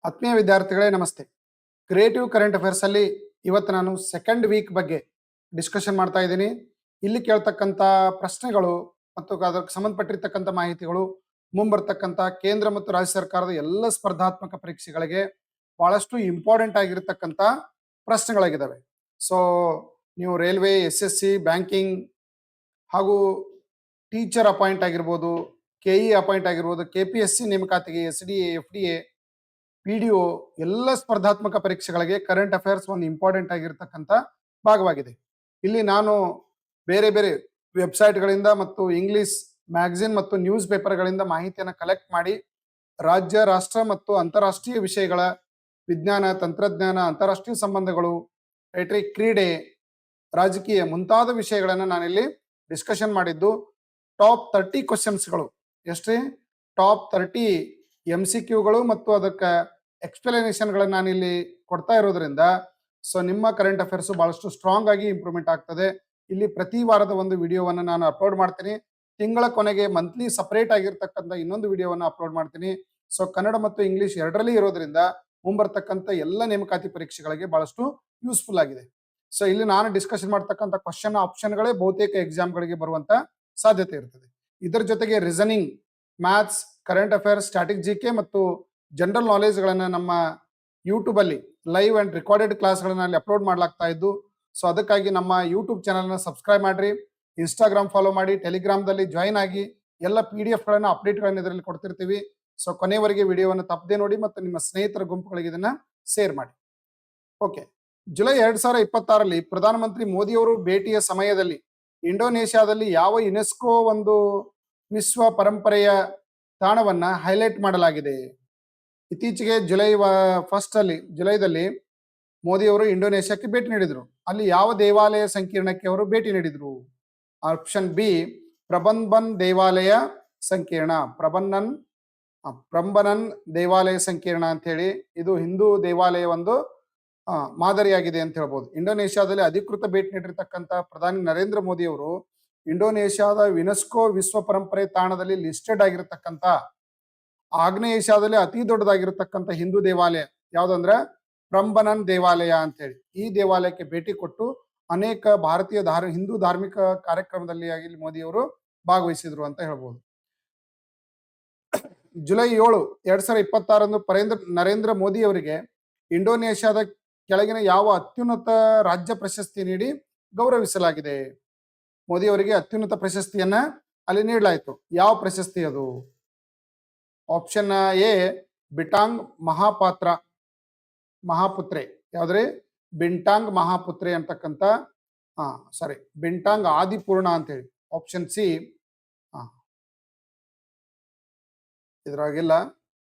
ಆತ್ಮೀಯ ವಿದ್ಯಾರ್ಥಿಗಳೇ ನಮಸ್ತೆ. ಕ್ರಿಯೇಟಿವ್ ಕರೆಂಟ್ ಅಫೇರ್ಸ್ ಅಲ್ಲಿ ಇವತ್ತು ನಾನು ಸೆಕೆಂಡ್ ವೀಕ್ ಬಗ್ಗೆ ಡಿಸ್ಕಷನ್ ಮಾಡ್ತಾ ಇದ್ದೀನಿ. ಇಲ್ಲಿ ಕೇಳ್ತಕ್ಕಂಥ ಪ್ರಶ್ನೆಗಳು ಮತ್ತು ಅದಕ್ಕೆ ಸಂಬಂಧಪಟ್ಟಿರ್ತಕ್ಕಂಥ ಮಾಹಿತಿಗಳು ಮುಂಬರ್ತಕ್ಕಂಥ ಕೇಂದ್ರ ಮತ್ತು ರಾಜ್ಯ ಸರ್ಕಾರದ ಎಲ್ಲ ಸ್ಪರ್ಧಾತ್ಮಕ ಪರೀಕ್ಷೆಗಳಿಗೆ ಬಹಳಷ್ಟು ಇಂಪಾರ್ಟೆಂಟ್ ಆಗಿರತಕ್ಕಂಥ ಪ್ರಶ್ನೆಗಳಾಗಿದ್ದಾವೆ. ಸೊ ನೀವು ರೈಲ್ವೆ, SSC, ಬ್ಯಾಂಕಿಂಗ್ ಹಾಗೂ ಟೀಚರ್ ಅಪಾಯಿಂಟ್ ಆಗಿರ್ಬೋದು, KE ಅಪಾಯಿಂಟ್ ಆಗಿರ್ಬೋದು, KPSC ನೇಮಕಾತಿಗೆ, SDA, FDA, PDO ಎಲ್ಲ ಸ್ಪರ್ಧಾತ್ಮಕ ಪರೀಕ್ಷೆಗಳಿಗೆ ಕರೆಂಟ್ ಅಫೇರ್ಸ್ ಒಂದು ಇಂಪಾರ್ಟೆಂಟ್ ಆಗಿರ್ತಕ್ಕಂಥ ಭಾಗವಾಗಿದೆ. ಇಲ್ಲಿ ನಾನು ಬೇರೆ ಬೇರೆ ವೆಬ್ಸೈಟ್ಗಳಿಂದ ಮತ್ತು ಇಂಗ್ಲಿಷ್ ಮ್ಯಾಗಝಿನ್ ಮತ್ತು ನ್ಯೂಸ್ ಪೇಪರ್ಗಳಿಂದ ಮಾಹಿತಿಯನ್ನು ಕಲೆಕ್ಟ್ ಮಾಡಿ ರಾಜ್ಯ, ರಾಷ್ಟ್ರ ಮತ್ತು ಅಂತಾರಾಷ್ಟ್ರೀಯ ವಿಷಯಗಳ ವಿಜ್ಞಾನ, ತಂತ್ರಜ್ಞಾನ, ಅಂತಾರಾಷ್ಟ್ರೀಯ ಸಂಬಂಧಗಳು, ಕ್ರೀಡೆ, ರಾಜಕೀಯ ಮುಂತಾದ ವಿಷಯಗಳನ್ನು ನಾನಿಲ್ಲಿ ಡಿಸ್ಕಷನ್ ಮಾಡಿದ್ದು. ಟಾಪ್ 30 ಕ್ವಶನ್ಸ್ಗಳು ಎಷ್ಟ್ರಿ? ಟಾಪ್ 30 MCQಗಳು ಮತ್ತು ಅದಕ್ಕೆ ಎಕ್ಸ್ಪ್ಲನೇಷನ್ಗಳನ್ನು ನಾನಿಲ್ಲಿ ಕೊಡ್ತಾ ಇರೋದ್ರಿಂದ ಸೊ ನಿಮ್ಮ ಕರೆಂಟ್ ಅಫೇರ್ಸ್ ಬಹಳಷ್ಟು ಸ್ಟ್ರಾಂಗ್ ಆಗಿ ಇಂಪ್ರೂವ್ಮೆಂಟ್ ಆಗ್ತದೆ. ಇಲ್ಲಿ ಪ್ರತಿ ವಾರದ ಒಂದು ವಿಡಿಯೋವನ್ನು ನಾನು ಅಪ್ಲೋಡ್ ಮಾಡ್ತೀನಿ. ತಿಂಗಳ ಕೊನೆಗೆ ಮಂತ್ಲಿ ಸಪರೇಟ್ ಆಗಿರ್ತಕ್ಕಂಥ ಇನ್ನೊಂದು ವಿಡಿಯೋವನ್ನು ಅಪ್ಲೋಡ್ ಮಾಡ್ತೀನಿ. ಸೊ ಕನ್ನಡ ಮತ್ತು ಇಂಗ್ಲಿಷ್ ಎರಡರಲ್ಲಿ ಇರೋದ್ರಿಂದ ಮುಂಬರ್ತಕ್ಕಂಥ ಎಲ್ಲ ನೇಮಕಾತಿ ಪರೀಕ್ಷೆಗಳಿಗೆ ಬಹಳಷ್ಟು ಯೂಸ್ಫುಲ್ ಆಗಿದೆ. ಸೊ ಇಲ್ಲಿ ನಾನು ಡಿಸ್ಕಷನ್ ಮಾಡ್ತಕ್ಕಂಥ ಕ್ವಶನ್ ಆಪ್ಷನ್ಗಳೇ ಬಹುತೇಕ ಎಕ್ಸಾಮ್ಗಳಿಗೆ ಬರುವಂತ ಸಾಧ್ಯತೆ ಇರ್ತದೆ. ಇದರ ಜೊತೆಗೆ reasoning, maths, current affairs, static GK ಮತ್ತು ಜನರಲ್ ನಾಲೆಜ್ಗಳನ್ನು ನಮ್ಮ ಯೂಟ್ಯೂಬ್ ಅಲ್ಲಿ ಲೈವ್ ಅಂಡ್ ರೆಕಾರ್ಡೆಡ್ ಕ್ಲಾಸ್ಗಳನ್ನ ಅಲ್ಲಿ ಅಪ್ಲೋಡ್ ಮಾಡ್ಲಾಗ್ತಾ ಇದ್ದು. ಸೊ ಅದಕ್ಕಾಗಿ ನಮ್ಮ ಯೂಟ್ಯೂಬ್ ಚಾನಲ್ನ ಸಬ್ಸ್ಕ್ರೈಬ್ ಮಾಡ್ರಿ, ಇನ್ಸ್ಟಾಗ್ರಾಮ್ ಫಾಲೋ ಮಾಡಿ, ಟೆಲಿಗ್ರಾಮ್ದಲ್ಲಿ ಜಾಯಿನ್ ಆಗಿ ಎಲ್ಲ PDF ಅಪ್ಡೇಟ್ಗಳನ್ನು ಇದರಲ್ಲಿ ಕೊಡ್ತಿರ್ತೀವಿ. ಸೊ ಕೊನೆಯವರೆಗೆ ವಿಡಿಯೋವನ್ನು ತಪ್ಪದೆ ನೋಡಿ ಮತ್ತು ನಿಮ್ಮ ಸ್ನೇಹಿತರ ಗುಂಪುಗಳಿಗೆ ಇದನ್ನ ಶೇರ್ ಮಾಡಿ. ಓಕೆ, ಜುಲೈ 2026ರಲ್ಲಿ ಪ್ರಧಾನಮಂತ್ರಿ ಮೋದಿಯವರು ಭೇಟಿಯ ಸಮಯದಲ್ಲಿ ಇಂಡೋನೇಷ್ಯಾದಲ್ಲಿ ಯಾವ ಯುನೆಸ್ಕೋ ಒಂದು ವಿಶ್ವ ಪರಂಪರೆಯ ತಾಣವನ್ನ ಹೈಲೈಟ್ ಮಾಡಲಾಗಿದೆ? ಇತ್ತೀಚೆಗೆ ಜುಲೈದಲ್ಲಿ ಮೋದಿಯವರು ಇಂಡೋನೇಷ್ಯಾಕ್ಕೆ ಭೇಟಿ ನೀಡಿದ್ರು. ಅಲ್ಲಿ ಯಾವ ದೇವಾಲಯ ಸಂಕೀರ್ಣಕ್ಕೆ ಅವರು ಭೇಟಿ ನೀಡಿದ್ರು? ಆಪ್ಷನ್ ಬಿ, ಪ್ರಬಂಬನ್ ದೇವಾಲಯ ಸಂಕೀರ್ಣ. ಪ್ರಂಬನನ್ ದೇವಾಲಯ ಸಂಕೀರ್ಣ ಅಂತ ಹೇಳಿ, ಇದು ಹಿಂದೂ ದೇವಾಲಯ ಒಂದು ಮಾದರಿಯಾಗಿದೆ ಅಂತ ಹೇಳ್ಬೋದು. ಇಂಡೋನೇಷ್ಯಾದಲ್ಲಿ ಅಧಿಕೃತ ಭೇಟಿ ನೀಡಿರ್ತಕ್ಕಂಥ ಪ್ರಧಾನಿ ನರೇಂದ್ರ ಮೋದಿ ಅವರು ಇಂಡೋನೇಷ್ಯಾದ ಯುನೆಸ್ಕೋ ವಿಶ್ವ ಪರಂಪರೆ ತಾಣದಲ್ಲಿ ಲಿಸ್ಟೆಡ್ ಆಗಿರತಕ್ಕಂಥ ಆಗ್ನೇಯ ಏಷ್ಯಾದಲ್ಲಿ ಅತಿ ದೊಡ್ಡದಾಗಿರ್ತಕ್ಕಂಥ ಹಿಂದೂ ದೇವಾಲಯ ಯಾವ್ದಂದ್ರೆ ಪ್ರಂಬನನ್ ದೇವಾಲಯ ಅಂತೇಳಿ. ಈ ದೇವಾಲಯಕ್ಕೆ ಭೇಟಿ ಕೊಟ್ಟು ಅನೇಕ ಭಾರತೀಯ ಹಿಂದೂ ಧಾರ್ಮಿಕ ಕಾರ್ಯಕ್ರಮದಲ್ಲಿ ಇಲ್ಲಿ ಮೋದಿ ಅವರು ಭಾಗವಹಿಸಿದ್ರು ಅಂತ ಹೇಳ್ಬೋದು. ಜುಲೈ 7, 2026 ನರೇಂದ್ರ ಮೋದಿ ಅವರಿಗೆ ಇಂಡೋನೇಷ್ಯಾದ ಕೆಳಗಿನ ಯಾವ ಅತ್ಯುನ್ನತ ರಾಜ್ಯ ಪ್ರಶಸ್ತಿ ನೀಡಿ ಗೌರವಿಸಲಾಗಿದೆ? ಮೋದಿ ಅವರಿಗೆ ಅತ್ಯುನ್ನತ ಪ್ರಶಸ್ತಿಯನ್ನ ಅಲ್ಲಿ ನೀಡಲಾಯಿತು. ಯಾವ ಪ್ರಶಸ್ತಿ ಅದು? Option A, ಬಿಂಟಾಂಗ್ ಮಹಾಪುತ್ರೆ. ಯಾವ್ದ್ರಿ? ಬಿಂಟಾಂಗ್ ಮಹಾಪುತ್ರೆ ಅಂತಕ್ಕಂಥ ಬಿಂಟಾಂಗ್ ಆದಿಪೂರ್ಣ ಅಂತ ಹೇಳಿ. ಆಪ್ಷನ್ ಸಿ, ಇದ್ರಾಗಿಲ್ಲ.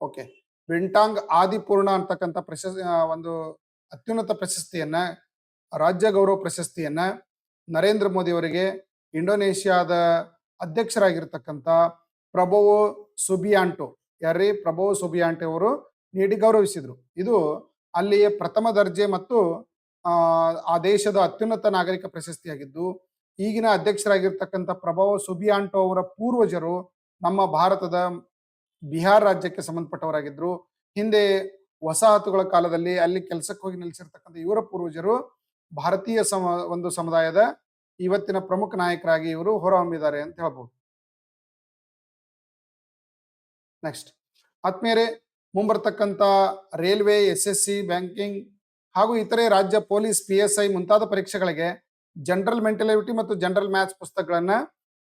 ಓಕೆ, ಬಿಂಟಾಂಗ್ ಆದಿಪೂರ್ಣ ಅಂತಕ್ಕಂಥ ಒಂದು ಅತ್ಯುನ್ನತ ಪ್ರಶಸ್ತಿಯನ್ನ, ರಾಜ್ಯ ಗೌರವ ಪ್ರಶಸ್ತಿಯನ್ನ ನರೇಂದ್ರ ಮೋದಿ ಅವರಿಗೆ ಇಂಡೋನೇಷ್ಯಾದ ಅಧ್ಯಕ್ಷರಾಗಿರ್ತಕ್ಕಂಥ ಪ್ರಬೋವೋ ಸುಬಿಯಾಂಟೋ ಅವರು ನೀಡಿ ಗೌರವಿಸಿದ್ರು. ಇದು ಅಲ್ಲಿಯ ಪ್ರಥಮ ದರ್ಜೆ ಮತ್ತು ಆ ದೇಶದ ಅತ್ಯುನ್ನತ ನಾಗರಿಕ ಪ್ರಶಸ್ತಿಯಾಗಿದ್ದು, ಈಗಿನ ಅಧ್ಯಕ್ಷರಾಗಿರ್ತಕ್ಕಂಥ ಪ್ರಬೋವೋ ಸುಬಿಯಾಂಟೋ ಅವರ ಪೂರ್ವಜರು ನಮ್ಮ ಭಾರತದ ಬಿಹಾರ್ ರಾಜ್ಯಕ್ಕೆ ಸಂಬಂಧಪಟ್ಟವರಾಗಿದ್ರು. ಹಿಂದೆ ವಸಾಹತುಗಳ ಕಾಲದಲ್ಲಿ ಅಲ್ಲಿ ಕೆಲಸಕ್ಕೆ ಹೋಗಿ ನೆಲೆಸಿರ್ತಕ್ಕಂಥ ಇವರ ಪೂರ್ವಜರು ಭಾರತೀಯ ಒಂದು ಸಮುದಾಯದ ಇವತ್ತಿನ ಪ್ರಮುಖ ನಾಯಕರಾಗಿ ಇವರು ಹೊರಹೊಮ್ಮಿದ್ದಾರೆ ಅಂತ ಹೇಳ್ಬೋದು. ನೆಕ್ಸ್ಟ್, ಆತ್ಮೀಯರೇ, ಮುಂಬರ್ತಕ್ಕಂಥ ರೈಲ್ವೆ, SSC, ಬ್ಯಾಂಕಿಂಗ್ ಹಾಗೂ ಇತರೆ ರಾಜ್ಯ ಪೊಲೀಸ್, PSI ಮುಂತಾದ ಪರೀಕ್ಷೆಗಳಿಗೆ ಜನರಲ್ ಮೆಂಟಲಿಟಿ ಮತ್ತು ಜನರಲ್ ಮ್ಯಾಥ್ಸ್ ಪುಸ್ತಕಗಳನ್ನ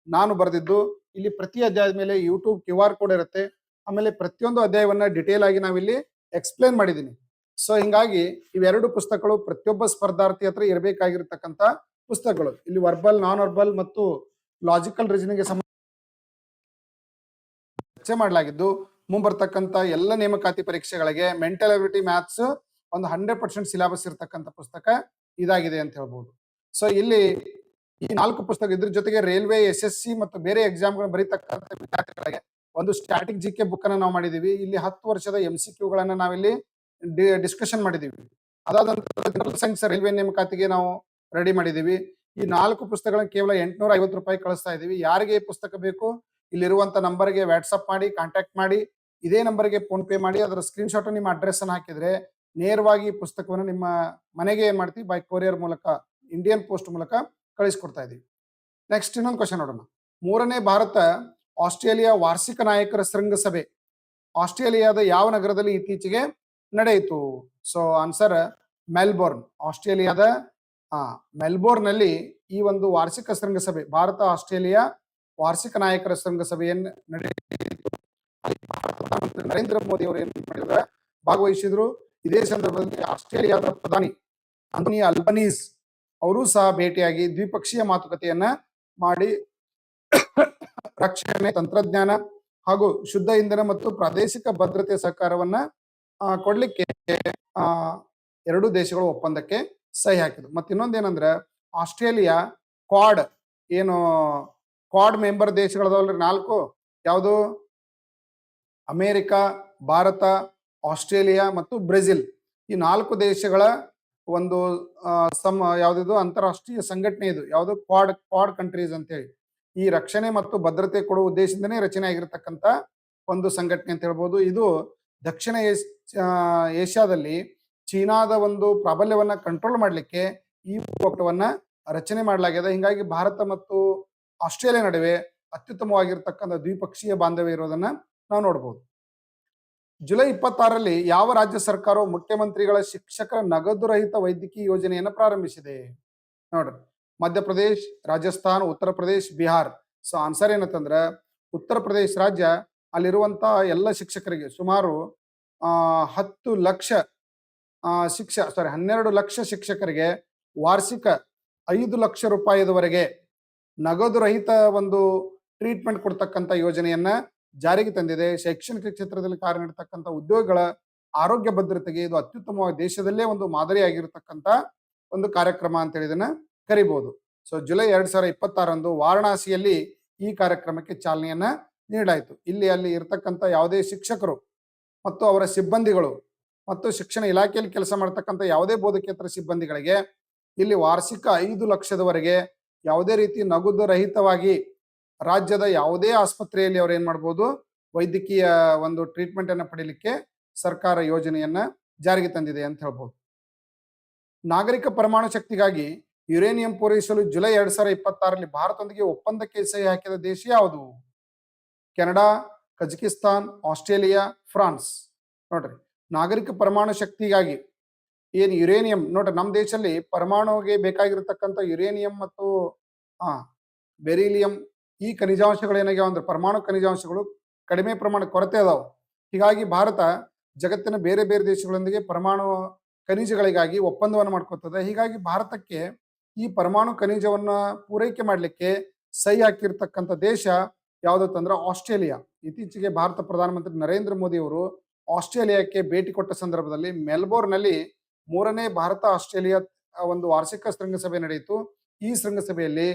ನಾನು ಬರೆದಿದ್ದು. ಇಲ್ಲಿ ಪ್ರತಿ ಅಧ್ಯಾಯದ ಮೇಲೆ ಯೂಟ್ಯೂಬ್ QR ಕೋಡ್ ಇರುತ್ತೆ. ಆಮೇಲೆ ಪ್ರತಿಯೊಂದು ಅಧ್ಯಾಯವನ್ನ ಡಿಟೇಲ್ ಆಗಿ ನಾವಿಲ್ಲಿ ಎಕ್ಸ್ಪ್ಲೇನ್ ಮಾಡಿದ್ದೀನಿ. ಸೊ ಹಿಂಗಾಗಿ ಇವೆರಡು ಪುಸ್ತಕಗಳು ಪ್ರತಿಯೊಬ್ಬ ಸ್ಪರ್ಧಾರ್ಥಿ ಹತ್ರ ಇರಬೇಕಾಗಿರ್ತಕ್ಕಂಥ ಪುಸ್ತಕಗಳು. ಇಲ್ಲಿ ವರ್ಬಲ್, ನಾನ್ ವರ್ಬಲ್ ಮತ್ತು ಲಾಜಿಕಲ್ ರೀಸನಿಂಗ್ ಚರ್ಚೆ ಮಾಡಲಾಗಿದ್ದು, ಮುಂಬರ್ತಕ್ಕಂಥ ಎಲ್ಲ ನೇಮಕಾತಿ ಪರೀಕ್ಷೆಗಳಿಗೆ ಮೆಂಟಲ್ ಎಬಿಲಿಟಿ, ಮ್ಯಾಥ್ಸ್ ಒಂದು 100% ಸಿಲೆಬಸ್ ಇರತಕ್ಕಂಥ ಪುಸ್ತಕ ಇದಾಗಿದೆ ಅಂತ ಹೇಳ್ಬೋದು. ಸೊ ಇಲ್ಲಿ ಈ 4 ಪುಸ್ತಕ, ಇದ್ರ ಜೊತೆಗೆ ರೈಲ್ವೆ, SSC ಮತ್ತು ಬೇರೆ ಎಕ್ಸಾಮ್ಗಳು ಬರೀತಕ್ಕಂಥ ವಿದ್ಯಾರ್ಥಿಗಳಿಗೆ ಒಂದು ಸ್ಟ್ಯಾಟಿಕ್ GK ಬುಕ್ ಅನ್ನ ನಾವು ಮಾಡಿದೀವಿ. ಇಲ್ಲಿ 10 ವರ್ಷದ MCQಗಳನ್ನ ನಾವಿಲ್ಲಿ ಡಿಸ್ಕಷನ್ ಮಾಡಿದೀವಿ. ಅದಾದ ನಂತರ ಜನರಲ್ ಸೈನ್ಸ್ ರೈಲ್ವೆ ನೇಮಕಾತಿಗೆ ನಾವು ರೆಡಿ ಮಾಡಿದೀವಿ. ಈ 4 ಪುಸ್ತಕಗಳನ್ನ ಕೇವಲ 850 ರೂಪಾಯಿ ಕಳಿಸ್ತಾ ಇದೀವಿ. ಯಾರಿಗೆ ಈ ಪುಸ್ತಕ ಬೇಕು, ಇಲ್ಲಿರುವಂತ ನಂಬರ್ಗೆ ವಾಟ್ಸಪ್ ಮಾಡಿ, ಕಾಂಟ್ಯಾಕ್ಟ್ ಮಾಡಿ. ಇದೇ ನಂಬರ್ಗೆ ಫೋನ್ ಪೇ ಮಾಡಿ ಅದರ ಸ್ಕ್ರೀನ್ಶಾಟ್ ನಿಮ್ಮ ಅಡ್ರೆಸ್ ಅನ್ನು ಹಾಕಿದ್ರೆ ನೇರವಾಗಿ ಪುಸ್ತಕವನ್ನು ನಿಮ್ಮ ಮನೆಗೆ ಏನ್ ಮಾಡ್ತೀವಿ ಬೈ ಕೊರಿಯರ್ ಮೂಲಕ ಇಂಡಿಯನ್ ಪೋಸ್ಟ್ ಮೂಲಕ ಕಳಿಸ್ಕೊಡ್ತಾ ಇದೀವಿ. ನೆಕ್ಸ್ಟ್ ಇನ್ನೊಂದು ಕ್ವಶನ್ ನೋಡೋಣ. ಮೂರನೇ ಭಾರತ ಆಸ್ಟ್ರೇಲಿಯಾ ವಾರ್ಷಿಕ ನಾಯಕರ ಶೃಂಗಸಭೆ ಆಸ್ಟ್ರೇಲಿಯಾದ ಯಾವ ನಗರದಲ್ಲಿ ಇತ್ತೀಚೆಗೆ ನಡೆಯಿತು? So answer Melbourne. ಆಸ್ಟ್ರೇಲಿಯಾದ ಮೆಲ್ಬೋರ್ನ್ ನಲ್ಲಿ ಈ ಒಂದು ವಾರ್ಷಿಕ ಶೃಂಗಸಭೆ ಭಾರತ ಆಸ್ಟ್ರೇಲಿಯಾ ವಾರ್ಷಿಕ ನಾಯಕರ ಶೃಂಗಸಭೆಯನ್ನು ನಡೆಯಿತು. ನರೇಂದ್ರ ಮೋದಿ ಅವರು ಏನ್ ಮಾಡಿದ್ರೆ ಭಾಗವಹಿಸಿದ್ರು. ಇದೇ ಸಂದರ್ಭದಲ್ಲಿ ಆಸ್ಟ್ರೇಲಿಯಾದ ಪ್ರಧಾನಿ ಆಂಥೋನಿ ಅಲ್ಬನೀಸ್ ಅವರು ಸಹ ಭೇಟಿಯಾಗಿ ದ್ವಿಪಕ್ಷೀಯ ಮಾತುಕತೆಯನ್ನ ಮಾಡಿ ರಕ್ಷಣೆ, ತಂತ್ರಜ್ಞಾನ ಹಾಗೂ ಶುದ್ಧ ಇಂಧನ ಮತ್ತು ಪ್ರಾದೇಶಿಕ ಭದ್ರತೆ ಸಹಕಾರವನ್ನ ಕೊಡ್ಲಿಕ್ಕೆ ಎರಡೂ ದೇಶಗಳು ಒಪ್ಪಂದಕ್ಕೆ ಸಹಿ ಹಾಕಿದ್ರು. ಮತ್ತೆ ಇನ್ನೊಂದೇನಂದ್ರೆ ಆಸ್ಟ್ರೇಲಿಯಾ ಕ್ವಾಡ್ ಏನು ಕ್ವಾಡ್ ಮೆಂಬರ್ ದೇಶಗಳದವಲ್ರಿ 4 ಯಾವುದು? ಅಮೇರಿಕಾ, ಭಾರತ, ಆಸ್ಟ್ರೇಲಿಯಾ ಮತ್ತು ಬ್ರೆಜಿಲ್. ಈ 4 ದೇಶಗಳ ಒಂದು ಯಾವ್ದು ಅಂತಾರಾಷ್ಟ್ರೀಯ ಸಂಘಟನೆ ಇದು ಯಾವುದು? ಕ್ವಾಡ್ ಕಂಟ್ರೀಸ್ ಅಂತೇಳಿ. ಈ ರಕ್ಷಣೆ ಮತ್ತು ಭದ್ರತೆ ಕೊಡುವ ಉದ್ದೇಶದಿಂದನೇ ರಚನೆ ಆಗಿರತಕ್ಕಂತ ಒಂದು ಸಂಘಟನೆ ಅಂತ ಹೇಳ್ಬೋದು. ಇದು ದಕ್ಷಿಣ ಏಷ್ಯಾದಲ್ಲಿ ಚೀನಾದ ಒಂದು ಪ್ರಾಬಲ್ಯವನ್ನ ಕಂಟ್ರೋಲ್ ಮಾಡಲಿಕ್ಕೆ ಈ ಒಕ್ಕೂಟವನ್ನ ರಚನೆ ಮಾಡಲಾಗಿದೆ. ಹಿಂಗಾಗಿ ಭಾರತ ಮತ್ತು ಆಸ್ಟ್ರೇಲಿಯಾ ನಡುವೆ ಅತ್ಯುತ್ತಮವಾಗಿರ್ತಕ್ಕಂಥ ದ್ವಿಪಕ್ಷೀಯ ಬಾಂಧವ್ಯ ಇರೋದನ್ನ ನಾವು ನೋಡಬಹುದು. ಜುಲೈ 26ರಲ್ಲಿ ಯಾವ ರಾಜ್ಯ ಸರ್ಕಾರವು ಮುಖ್ಯಮಂತ್ರಿಗಳ ಶಿಕ್ಷಕರ ನಗದು ರಹಿತ ವೈದ್ಯಕೀಯ ಯೋಜನೆಯನ್ನು ಪ್ರಾರಂಭಿಸಿದೆ? ನೋಡ್ರಿ, ಮಧ್ಯಪ್ರದೇಶ್, ರಾಜಸ್ಥಾನ್, ಉತ್ತರ ಪ್ರದೇಶ್, ಬಿಹಾರ್. ಸೊ ಆನ್ಸರ್ ಏನಂತಂದ್ರ ಉತ್ತರ ಪ್ರದೇಶ್ ರಾಜ್ಯ. ಅಲ್ಲಿರುವಂತ ಎಲ್ಲ ಶಿಕ್ಷಕರಿಗೆ ಸುಮಾರು 12 ಲಕ್ಷ ಶಿಕ್ಷಕರಿಗೆ ವಾರ್ಷಿಕ 5 ಲಕ್ಷ ರೂಪಾಯಿವರೆಗೆ ನಗದು ರಹಿತ ಒಂದು ಟ್ರೀಟ್ಮೆಂಟ್ ಕೊಡ್ತಕ್ಕಂಥ ಯೋಜನೆಯನ್ನ ಜಾರಿಗೆ ತಂದಿದೆ. ಶೈಕ್ಷಣಿಕ ಕ್ಷೇತ್ರದಲ್ಲಿ ಕಾರ್ಯನಿರ್ತಕ್ಕಂಥ ಉದ್ಯೋಗಿಗಳ ಆರೋಗ್ಯ ಭದ್ರತೆಗೆ ಇದು ಅತ್ಯುತ್ತಮವಾಗಿ ದೇಶದಲ್ಲೇ ಒಂದು ಮಾದರಿಯಾಗಿರ್ತಕ್ಕಂಥ ಒಂದು ಕಾರ್ಯಕ್ರಮ ಅಂತ ಇದನ್ನ ಕರಿಬಹುದು. ಸೊ ಜುಲೈ 2026ರಂದು ವಾರಣಾಸಿಯಲ್ಲಿ ಈ ಕಾರ್ಯಕ್ರಮಕ್ಕೆ ಚಾಲನೆಯನ್ನ ನೀಡಲಾಯಿತು. ಅಲ್ಲಿ ಇರ್ತಕ್ಕಂಥ ಯಾವುದೇ ಶಿಕ್ಷಕರು ಮತ್ತು ಅವರ ಸಿಬ್ಬಂದಿಗಳು ಮತ್ತು ಶಿಕ್ಷಣ ಇಲಾಖೆಯಲ್ಲಿ ಕೆಲಸ ಮಾಡ್ತಕ್ಕಂಥ ಯಾವುದೇ ಬೋಧಕೇತರ ಸಿಬ್ಬಂದಿಗಳಿಗೆ ಇಲ್ಲಿ ವಾರ್ಷಿಕ 5 ಲಕ್ಷದವರೆಗೆ ಯಾವುದೇ ರೀತಿ ನಗದು ರಹಿತವಾಗಿ ರಾಜ್ಯದ ಯಾವುದೇ ಆಸ್ಪತ್ರೆಯಲ್ಲಿ ಅವ್ರು ಏನ್ ಮಾಡ್ಬೋದು ವೈದ್ಯಕೀಯ ಒಂದು ಟ್ರೀಟ್ಮೆಂಟ್ ಅನ್ನ ಪಡೀಲಿಕ್ಕೆ ಸರ್ಕಾರ ಯೋಜನೆಯನ್ನ ಜಾರಿಗೆ ತಂದಿದೆ ಅಂತ ಹೇಳ್ಬೋದು. ನಾಗರಿಕ ಪರಮಾಣು ಶಕ್ತಿಗಾಗಿ ಯುರೇನಿಯಂ ಪೂರೈಸಲು ಜುಲೈ 2026ರಲ್ಲಿ ಭಾರತದೊಂದಿಗೆ ಒಪ್ಪಂದಕ್ಕೆ ಸಹಿ ಹಾಕಿದ ದೇಶ ಯಾವುದು? Canada, Kazakhstan, Australia, France. ನೋಡ್ರಿ, ನಾಗರಿಕ ಪರಮಾಣು ಶಕ್ತಿಗಾಗಿ ಏನ್ ಯುರೇನಿಯಂ ನೋಡ್ರಿ, ನಮ್ಮ ದೇಶದಲ್ಲಿ ಪರಮಾಣುಗೆ ಬೇಕಾಗಿರ್ತಕ್ಕಂಥ ಯುರೇನಿಯಂ ಮತ್ತು ಬೆರಿಲಿಯಂ ಈ ಖನಿಜಾಂಶಗಳು ಏನಾಗ್ಯಾವ ಅಂದ್ರೆ ಪರಮಾಣು ಖನಿಜಾಂಶಗಳು ಕಡಿಮೆ ಪ್ರಮಾಣ ಕೊರತೆ ಅದಾವ. ಹೀಗಾಗಿ ಭಾರತ ಜಗತ್ತಿನ ಬೇರೆ ಬೇರೆ ದೇಶಗಳೊಂದಿಗೆ ಪರಮಾಣು ಖನಿಜಗಳಿಗಾಗಿ ಒಪ್ಪಂದವನ್ನು ಮಾಡ್ಕೊತದೆ. ಹೀಗಾಗಿ ಭಾರತಕ್ಕೆ ಈ ಪರಮಾಣು ಖನಿಜವನ್ನ ಪೂರೈಕೆ ಮಾಡಲಿಕ್ಕೆ ಸಹಿ ಹಾಕಿರ್ತಕ್ಕಂಥ ದೇಶ ಯಾವ್ದಂದ್ರೆ ಆಸ್ಟ್ರೇಲಿಯಾ. ಇತ್ತೀಚೆಗೆ ಭಾರತ ಪ್ರಧಾನಮಂತ್ರಿ ನರೇಂದ್ರ ಮೋದಿ ಅವರು ಆಸ್ಟ್ರೇಲಿಯಾಕ್ಕೆ ಭೇಟಿ ಕೊಟ್ಟ ಸಂದರ್ಭದಲ್ಲಿ ಮೆಲ್ಬೋರ್ನ್ ನಲ್ಲಿ 3ನೇ ಭಾರತ ಆಸ್ಟ್ರೇಲಿಯಾ ಒಂದು ವಾರ್ಷಿಕ ಶೃಂಗಸಭೆ ನಡೆಯಿತು. ಈ ಶೃಂಗಸಭೆಯಲ್ಲಿ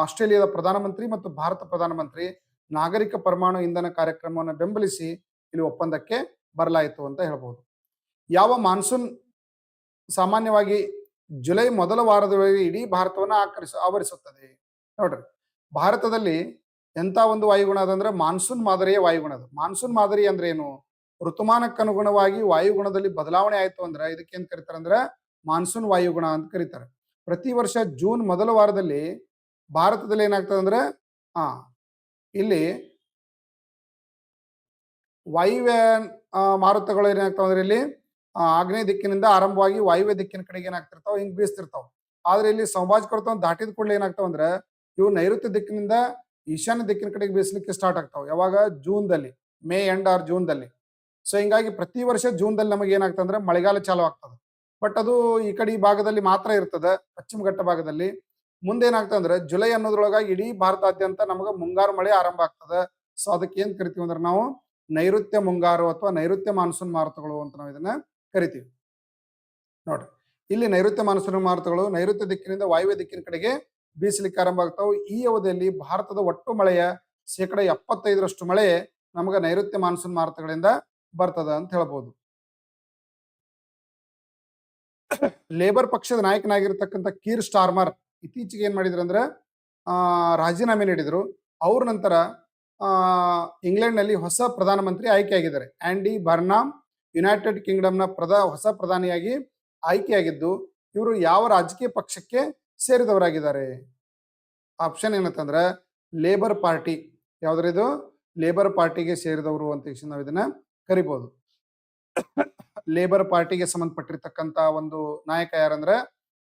ಆಸ್ಟ್ರೇಲಿಯಾದ ಪ್ರಧಾನಮಂತ್ರಿ ಮತ್ತು ಭಾರತ ಪ್ರಧಾನಮಂತ್ರಿ ನಾಗರಿಕ ಪರಮಾಣು ಇಂಧನ ಕಾರ್ಯಕ್ರಮವನ್ನು ಬೆಂಬಲಿಸಿ ಇಲ್ಲಿ ಒಪ್ಪಂದಕ್ಕೆ ಬರಲಾಯಿತು ಅಂತ ಹೇಳ್ಬೋದು. ಯಾವ ಮಾನ್ಸೂನ್ ಸಾಮಾನ್ಯವಾಗಿ ಜುಲೈ ಮೊದಲ ವಾರದೊಳಗೆ ಇಡೀ ಭಾರತವನ್ನು ಆವರಿಸುತ್ತದೆ? ನೋಡ್ರಿ, ಭಾರತದಲ್ಲಿ ಎಂತ ಒಂದು ವಾಯುಗುಣ ಅದಂದ್ರೆ ಮಾನ್ಸೂನ್ ಮಾದರಿಯ ವಾಯುಗುಣ ಅದು. ಮಾನ್ಸೂನ್ ಮಾದರಿ ಅಂದ್ರೆ ಏನು? ಋತುಮಾನಕ್ಕನುಗುಣವಾಗಿ ವಾಯುಗುಣದಲ್ಲಿ ಬದಲಾವಣೆ ಆಯ್ತು ಅಂದ್ರೆ ಇದಕ್ಕೆ ಏನ್ ಕರೀತಾರೆ ಅಂದ್ರೆ ಮಾನ್ಸೂನ್ ವಾಯುಗುಣ ಅಂತ ಕರೀತಾರೆ. ಪ್ರತಿ ವರ್ಷ ಜೂನ್ ಮೊದಲ ವಾರದಲ್ಲಿ ಭಾರತದಲ್ಲಿ ಏನಾಗ್ತದೆ ಅಂದ್ರೆ ಇಲ್ಲಿ ವಾಯುವ್ಯ ಮಾರುತಗಳು ಏನಾಗ್ತಾವ ಅಂದ್ರೆ ಇಲ್ಲಿ ಆಗ್ನೇಯ ದಿಕ್ಕಿನಿಂದ ಆರಂಭವಾಗಿ ವಾಯುವ್ಯ ದಿಕ್ಕಿನ ಕಡೆಗೆ ಏನಾಗ್ತಿರ್ತಾವ, ಹಿಂಗ್ ಬೀಸ್ತಿರ್ತಾವ. ಆದ್ರೆ ಇಲ್ಲಿ ಸಮಭಾಜಕೃತ ದಾಟಿದ ಕೂಡಲೇ ಏನಾಗ್ತಾವ ಅಂದ್ರೆ ಇವು ನೈಋತ್ಯ ದಿಕ್ಕಿನಿಂದ ಈಶಾನ್ಯ ದಿಕ್ಕಿನ ಕಡೆಗೆ ಬೀಸಲಿಕ್ಕೆ ಸ್ಟಾರ್ಟ್ ಆಗ್ತಾವ. ಯಾವಾಗ? ಜೂನ್ದಲ್ಲಿ, ಮೇ ಎಂಡ್ ಆರ್ ಜೂನ್ದಲ್ಲಿ. ಸೊ ಹಿಂಗಾಗಿ ಪ್ರತಿ ವರ್ಷ ಜೂನ್ದಲ್ಲಿ ನಮಗೆ ಏನಾಗ್ತದೆ ಅಂದ್ರೆ ಮಳೆಗಾಲ ಚಾಲು ಆಗ್ತದೆ. ಬಟ್ ಅದು ಈ ಕಡೆ ಈ ಭಾಗದಲ್ಲಿ ಮಾತ್ರ ಇರ್ತದೆ, ಪಶ್ಚಿಮ ಘಟ್ಟ ಭಾಗದಲ್ಲಿ. ಮುಂದೆ ಏನಾಗ್ತದೆ ಅಂದ್ರೆ ಜುಲೈ ಅನ್ನೋದ್ರೊಳಗಾಗಿ ಇಡೀ ಭಾರತಾದ್ಯಂತ ನಮಗೆ ಮುಂಗಾರು ಮಳೆ ಆರಂಭ ಆಗ್ತದೆ. ಸೊ ಅದಕ್ಕೆ ಏನ್ ಕರಿತೀವಿ ಅಂದ್ರೆ ನಾವು ನೈಋತ್ಯ ಮುಂಗಾರು ಅಥವಾ ನೈಋತ್ಯ ಮಾನ್ಸೂನ್ ಮಾರುತಗಳು ಅಂತ ನಾವು ಇದನ್ನ ಕರಿತೀವಿ. ನೋಡ್ರಿ, ಇಲ್ಲಿ ನೈಋತ್ಯ ಮಾನ್ಸೂನ್ ಮಾರುತಗಳು ನೈಋತ್ಯ ದಿಕ್ಕಿನಿಂದ ವಾಯುವ್ಯ ದಿಕ್ಕಿನ ಕಡೆಗೆ ಬೀಸಲಿಕ್ಕೆ ಆರಂಭ ಆಗ್ತಾವೆ. ಈ ಅವಧಿಯಲ್ಲಿ ಭಾರತದ ಒಟ್ಟು ಮಳೆಯ 75% ಮಳೆ ನಮಗೆ ನೈಋತ್ಯ ಮಾನ್ಸೂನ್ ಮಾರುತಗಳಿಂದ ಬರ್ತದ ಅಂತ ಹೇಳ್ಬೋದು. ಲೇಬರ್ ಪಕ್ಷದ ನಾಯಕನಾಗಿರ್ತಕ್ಕಂಥ ಕೀರ್ ಸ್ಟಾರ್ಮರ್ ಇತ್ತೀಚೆಗೆ ಏನ್ ಮಾಡಿದ್ರು ಅಂದ್ರೆ ರಾಜೀನಾಮೆ ನೀಡಿದ್ರು. ಅವ್ರ ನಂತರ ಇಂಗ್ಲೆಂಡ್ನಲ್ಲಿ ಹೊಸ ಪ್ರಧಾನಮಂತ್ರಿ ಆಯ್ಕೆಯಾಗಿದ್ದಾರೆ. ಆಂಡಿ ಬರ್ನಾಮ್ ಯುನೈಟೆಡ್ ಕಿಂಗ್ಡಮ್ನ ಹೊಸ ಪ್ರಧಾನಿಯಾಗಿ ಆಯ್ಕೆಯಾಗಿದ್ದು ಇವರು ಯಾವ ರಾಜಕೀಯ ಪಕ್ಷಕ್ಕೆ ಸೇರಿದವರಾಗಿದ್ದಾರೆ? ಆಪ್ಷನ್ ಏನಂತಂದ್ರೆ ಲೇಬರ್ ಪಾರ್ಟಿ. ಯಾವ್ದ್ರ ಇದು? ಲೇಬರ್ ಪಾರ್ಟಿಗೆ ಸೇರಿದವರು ಅಂತ ನಾವು ಇದನ್ನ ಕರಿಬಹುದು. ಲೇಬರ್ ಪಾರ್ಟಿಗೆ ಸಂಬಂಧಪಟ್ಟಿರ್ತಕ್ಕಂತ ಒಂದು ನಾಯಕ ಯಾರಂದ್ರೆ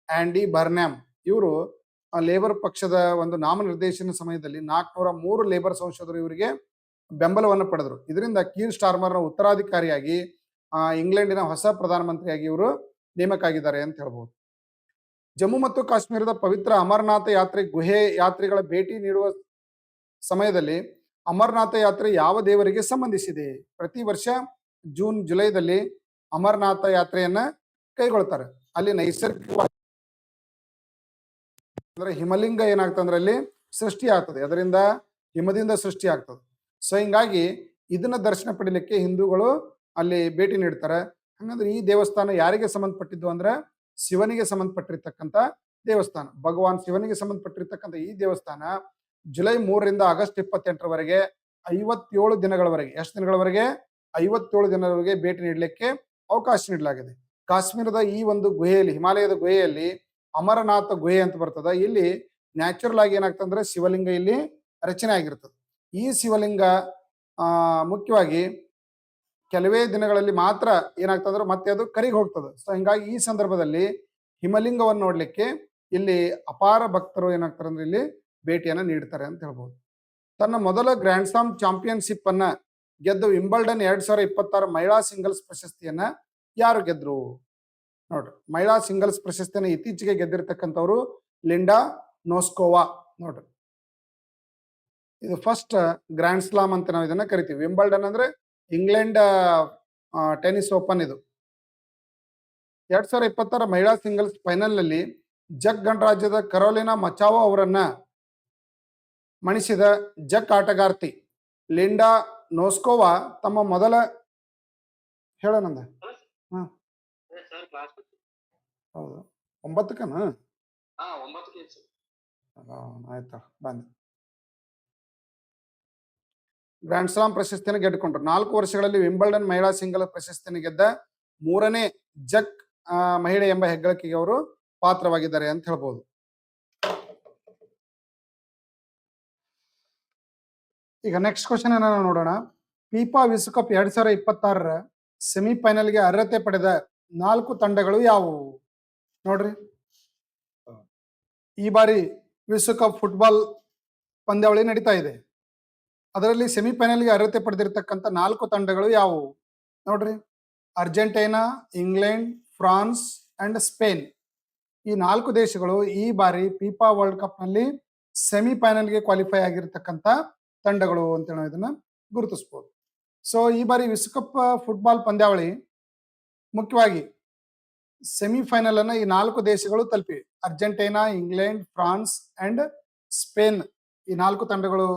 ಆಂಡಿ ಬರ್ನ್ಯಾಮ್. ಇವರು ಲೇಬರ್ ಪಕ್ಷದ ಒಂದು ನಾಮನಿರ್ದೇಶನ ಸಮಯದಲ್ಲಿ 403 ಲೇಬರ್ ಸಂಸದರು ಇವರಿಗೆ ಬೆಂಬಲವನ್ನು ಪಡೆದರು. ಇದರಿಂದ ಕೀರ್ ಸ್ಟಾರ್ಮರ್ನ ಉತ್ತರಾಧಿಕಾರಿಯಾಗಿ ಇಂಗ್ಲೆಂಡಿನ ಹೊಸ ಪ್ರಧಾನಮಂತ್ರಿಯಾಗಿ ಇವರು ನೇಮಕ ಆಗಿದ್ದಾರೆ ಅಂತ ಹೇಳ್ಬೋದು. ಜಮ್ಮು ಮತ್ತು ಕಾಶ್ಮೀರದ ಪವಿತ್ರ ಅಮರನಾಥ ಗುಹೆ ಯಾತ್ರಿಗಳ ಭೇಟಿ ನೀಡುವ ಸಮಯದಲ್ಲಿ ಅಮರನಾಥ ಯಾತ್ರೆ ಯಾವ ದೇವರಿಗೆ ಸಂಬಂಧಿಸಿದೆ? ಪ್ರತಿ ವರ್ಷ ಜೂನ್ ಜುಲೈದಲ್ಲಿ ಅಮರನಾಥ ಯಾತ್ರೆಯನ್ನ ಕೈಗೊಳ್ತಾರೆ. ಅಲ್ಲಿ ನೈಸರ್ಗಿಕವಾಗಿ ಅಂದ್ರೆ ಹಿಮಲಿಂಗ ಏನಾಗ್ತಂದ್ರೆ ಅಲ್ಲಿ ಸೃಷ್ಟಿ ಆಗ್ತದೆ, ಅದರಿಂದ ಹಿಮದಿಂದ ಸೃಷ್ಟಿ ಆಗ್ತದೆ. ಸೊ ಹಿಂಗಾಗಿ ಇದನ್ನ ದರ್ಶನ ಪಡಿಲಿಕ್ಕೆ ಹಿಂದೂಗಳು ಅಲ್ಲಿ ಭೇಟಿ ನೀಡ್ತಾರೆ. ಹಂಗಂದ್ರೆ ಈ ದೇವಸ್ಥಾನ ಯಾರಿಗೆ ಸಂಬಂಧಪಟ್ಟಿದ್ದು ಅಂದ್ರೆ ಶಿವನಿಗೆ ಸಂಬಂಧಪಟ್ಟಿರ್ತಕ್ಕಂಥ ದೇವಸ್ಥಾನ. ಭಗವಾನ್ ಶಿವನಿಗೆ ಸಂಬಂಧಪಟ್ಟಿರ್ತಕ್ಕಂಥ ಈ ದೇವಸ್ಥಾನ ಜುಲೈ 3ರಿಂದ ಆಗಸ್ಟ್ 28ರವರೆಗೆ 57 ದಿನಗಳವರೆಗೆ, ಎಷ್ಟು ದಿನಗಳವರೆಗೆ? 57 ದಿನಗಳವರೆಗೆ ಭೇಟಿ ನೀಡಲಿಕ್ಕೆ ಅವಕಾಶ ನೀಡಲಾಗಿದೆ. ಕಾಶ್ಮೀರದ ಈ ಒಂದು ಗುಹೆಯಲ್ಲಿ, ಹಿಮಾಲಯದ ಗುಹೆಯಲ್ಲಿ ಅಮರನಾಥ ಗುಹೆ ಅಂತ ಬರ್ತದ. ಇಲ್ಲಿ ನ್ಯಾಚುರಲ್ ಆಗಿ ಏನಾಗ್ತಂದ್ರೆ ಶಿವಲಿಂಗ ಇಲ್ಲಿ ರಚನೆ ಆಗಿರ್ತದೆ. ಈ ಶಿವಲಿಂಗ ಮುಖ್ಯವಾಗಿ ಕೆಲವೇ ದಿನಗಳಲ್ಲಿ ಮಾತ್ರ ಏನಾಗ್ತಂದ್ರೆ ಮತ್ತೆ ಅದು ಕರಿಗೆ ಹೋಗ್ತದೆ. ಸೊ ಹಿಂಗಾಗಿ ಈ ಸಂದರ್ಭದಲ್ಲಿ ಹಿಮಲಿಂಗವನ್ನು ನೋಡ್ಲಿಕ್ಕೆ ಇಲ್ಲಿ ಅಪಾರ ಭಕ್ತರು ಏನಾಗ್ತಾರೆ ಅಂದ್ರೆ ಇಲ್ಲಿ ಭೇಟಿಯನ್ನ ನೀಡ್ತಾರೆ ಅಂತ ಹೇಳ್ಬೋದು. ತನ್ನ ಮೊದಲ ಗ್ರ್ಯಾಂಡ್ ಸ್ಲಾಮ್ ಚಾಂಪಿಯನ್ಶಿಪ್ ಅನ್ನ ಗೆದ್ದು ವಿಂಬಲ್ಡನ್ 2026 ಮಹಿಳಾ ಸಿಂಗಲ್ಸ್ ಪ್ರಶಸ್ತಿಯನ್ನ ಯಾರು ಗೆದ್ರು? ನೋಡ್ರಿ, ಮಹಿಳಾ ಸಿಂಗಲ್ಸ್ ಪ್ರಶಸ್ತಿಯನ್ನ ಇತ್ತೀಚೆಗೆ ಗೆದ್ದಿರ್ತಕ್ಕಂಥವ್ರು ಲಿಂಡಾ ನೋಸ್ಕೋವಾ. ನೋಡ್ರಿ, ಇದು ಫಸ್ಟ್ ಗ್ರ್ಯಾಂಡ್ ಸ್ಲಾಮ್ ಅಂತ ನಾವು ಇದನ್ನ ಕರಿತೀವಿ. ವಿಂಬಲ್ಡನ್ ಅಂದ್ರೆ ಇಂಗ್ಲೆಂಡ್ ಟೆನಿಸ್ ಓಪನ್. ಇದು 2026 ಮಹಿಳಾ ಸಿಂಗಲ್ಸ್ ಫೈನಲ್ ನಲ್ಲಿ ಜಗ್ ಗಣರಾಜ್ಯದ ಕರೋಲಿನಾ ಮಚಾವೋ ಅವರನ್ನ ಮಣಿಸಿದ ಜಗ್ ಆಟಗಾರ್ತಿ ಲಿಂಡಾ ನೋಸ್ಕೋವಾ ತಮ್ಮ ಮೊದಲ ಹೇಳೋಣಂದ ಹೌದು 9ಕನ ಆಯ್ತಾ ಬಂದ ಗ್ರ್ಯಾಂಡ್ ಸ್ಲಾಮ್ ಪ್ರಶಸ್ತಿಯನ್ನು ಗೆದ್ದುಕೊಂಡ್ರು. 4 ವರ್ಷಗಳಲ್ಲಿ ವಿಂಬಲ್ಡನ್ ಮಹಿಳಾ ಸಿಂಗಲ್ ಪ್ರಶಸ್ತಿಯನ್ನು ಗೆದ್ದ 3ನೇ ಜಗ್ ಮಹಿಳೆ ಎಂಬ ಹೆಗ್ಗಳಿಕೆಗೆ ಅವರು ಪಾತ್ರವಾಗಿದ್ದಾರೆ ಅಂತ ಹೇಳ್ಬೋದು. ಈಗ ನೆಕ್ಸ್ಟ್ ಕ್ವಶನ್ ಏನ ನೋಡೋಣ. ಫಿಫಾ ವಿಶ್ವಕಪ್ 2026 ಸೆಮಿಫೈನಲ್ಗೆ ಅರ್ಹತೆ ಪಡೆದ 4 ತಂಡಗಳು ಯಾವುವು? ನೋಡ್ರಿ, ಈ ಬಾರಿ ವಿಶ್ವಕಪ್ ಫುಟ್ಬಾಲ್ ಪಂದ್ಯಾವಳಿ ನಡೀತಾ ಇದೆ. ಅದರಲ್ಲಿ ಸೆಮಿಫೈನಲ್ಗೆ ಅರ್ಹತೆ ಪಡೆದಿರತಕ್ಕಂಥ 4 ತಂಡಗಳು ಯಾವುವು? ನೋಡ್ರಿ, Argentina, England, France and Spain. ಈ 4 ದೇಶಗಳು ಈ ಬಾರಿ ಫಿಫಾ ವರ್ಲ್ಡ್ ಕಪ್ ನಲ್ಲಿ ಸೆಮಿಫೈನಲ್ಗೆ ಕ್ವಾಲಿಫೈ ಆಗಿರ್ತಕ್ಕಂಥ ತಂಡಗಳು ಅಂತ ನಾವು ಇದನ್ನ ಗುರುತಿಸಬಹುದು. ಸೊ ಈ ಬಾರಿ ವಿಶ್ವಕಪ್ ಫುಟ್ಬಾಲ್ ಪಂದ್ಯಾವಳಿ ಮುಖ್ಯವಾಗಿ ಸೆಮಿಫೈನಲ್ ಅನ್ನ ಈ 4 ದೇಶಗಳು ತಲುಪಿ. Argentina, England, France and Spain ಈ 4 ತಂಡಗಳು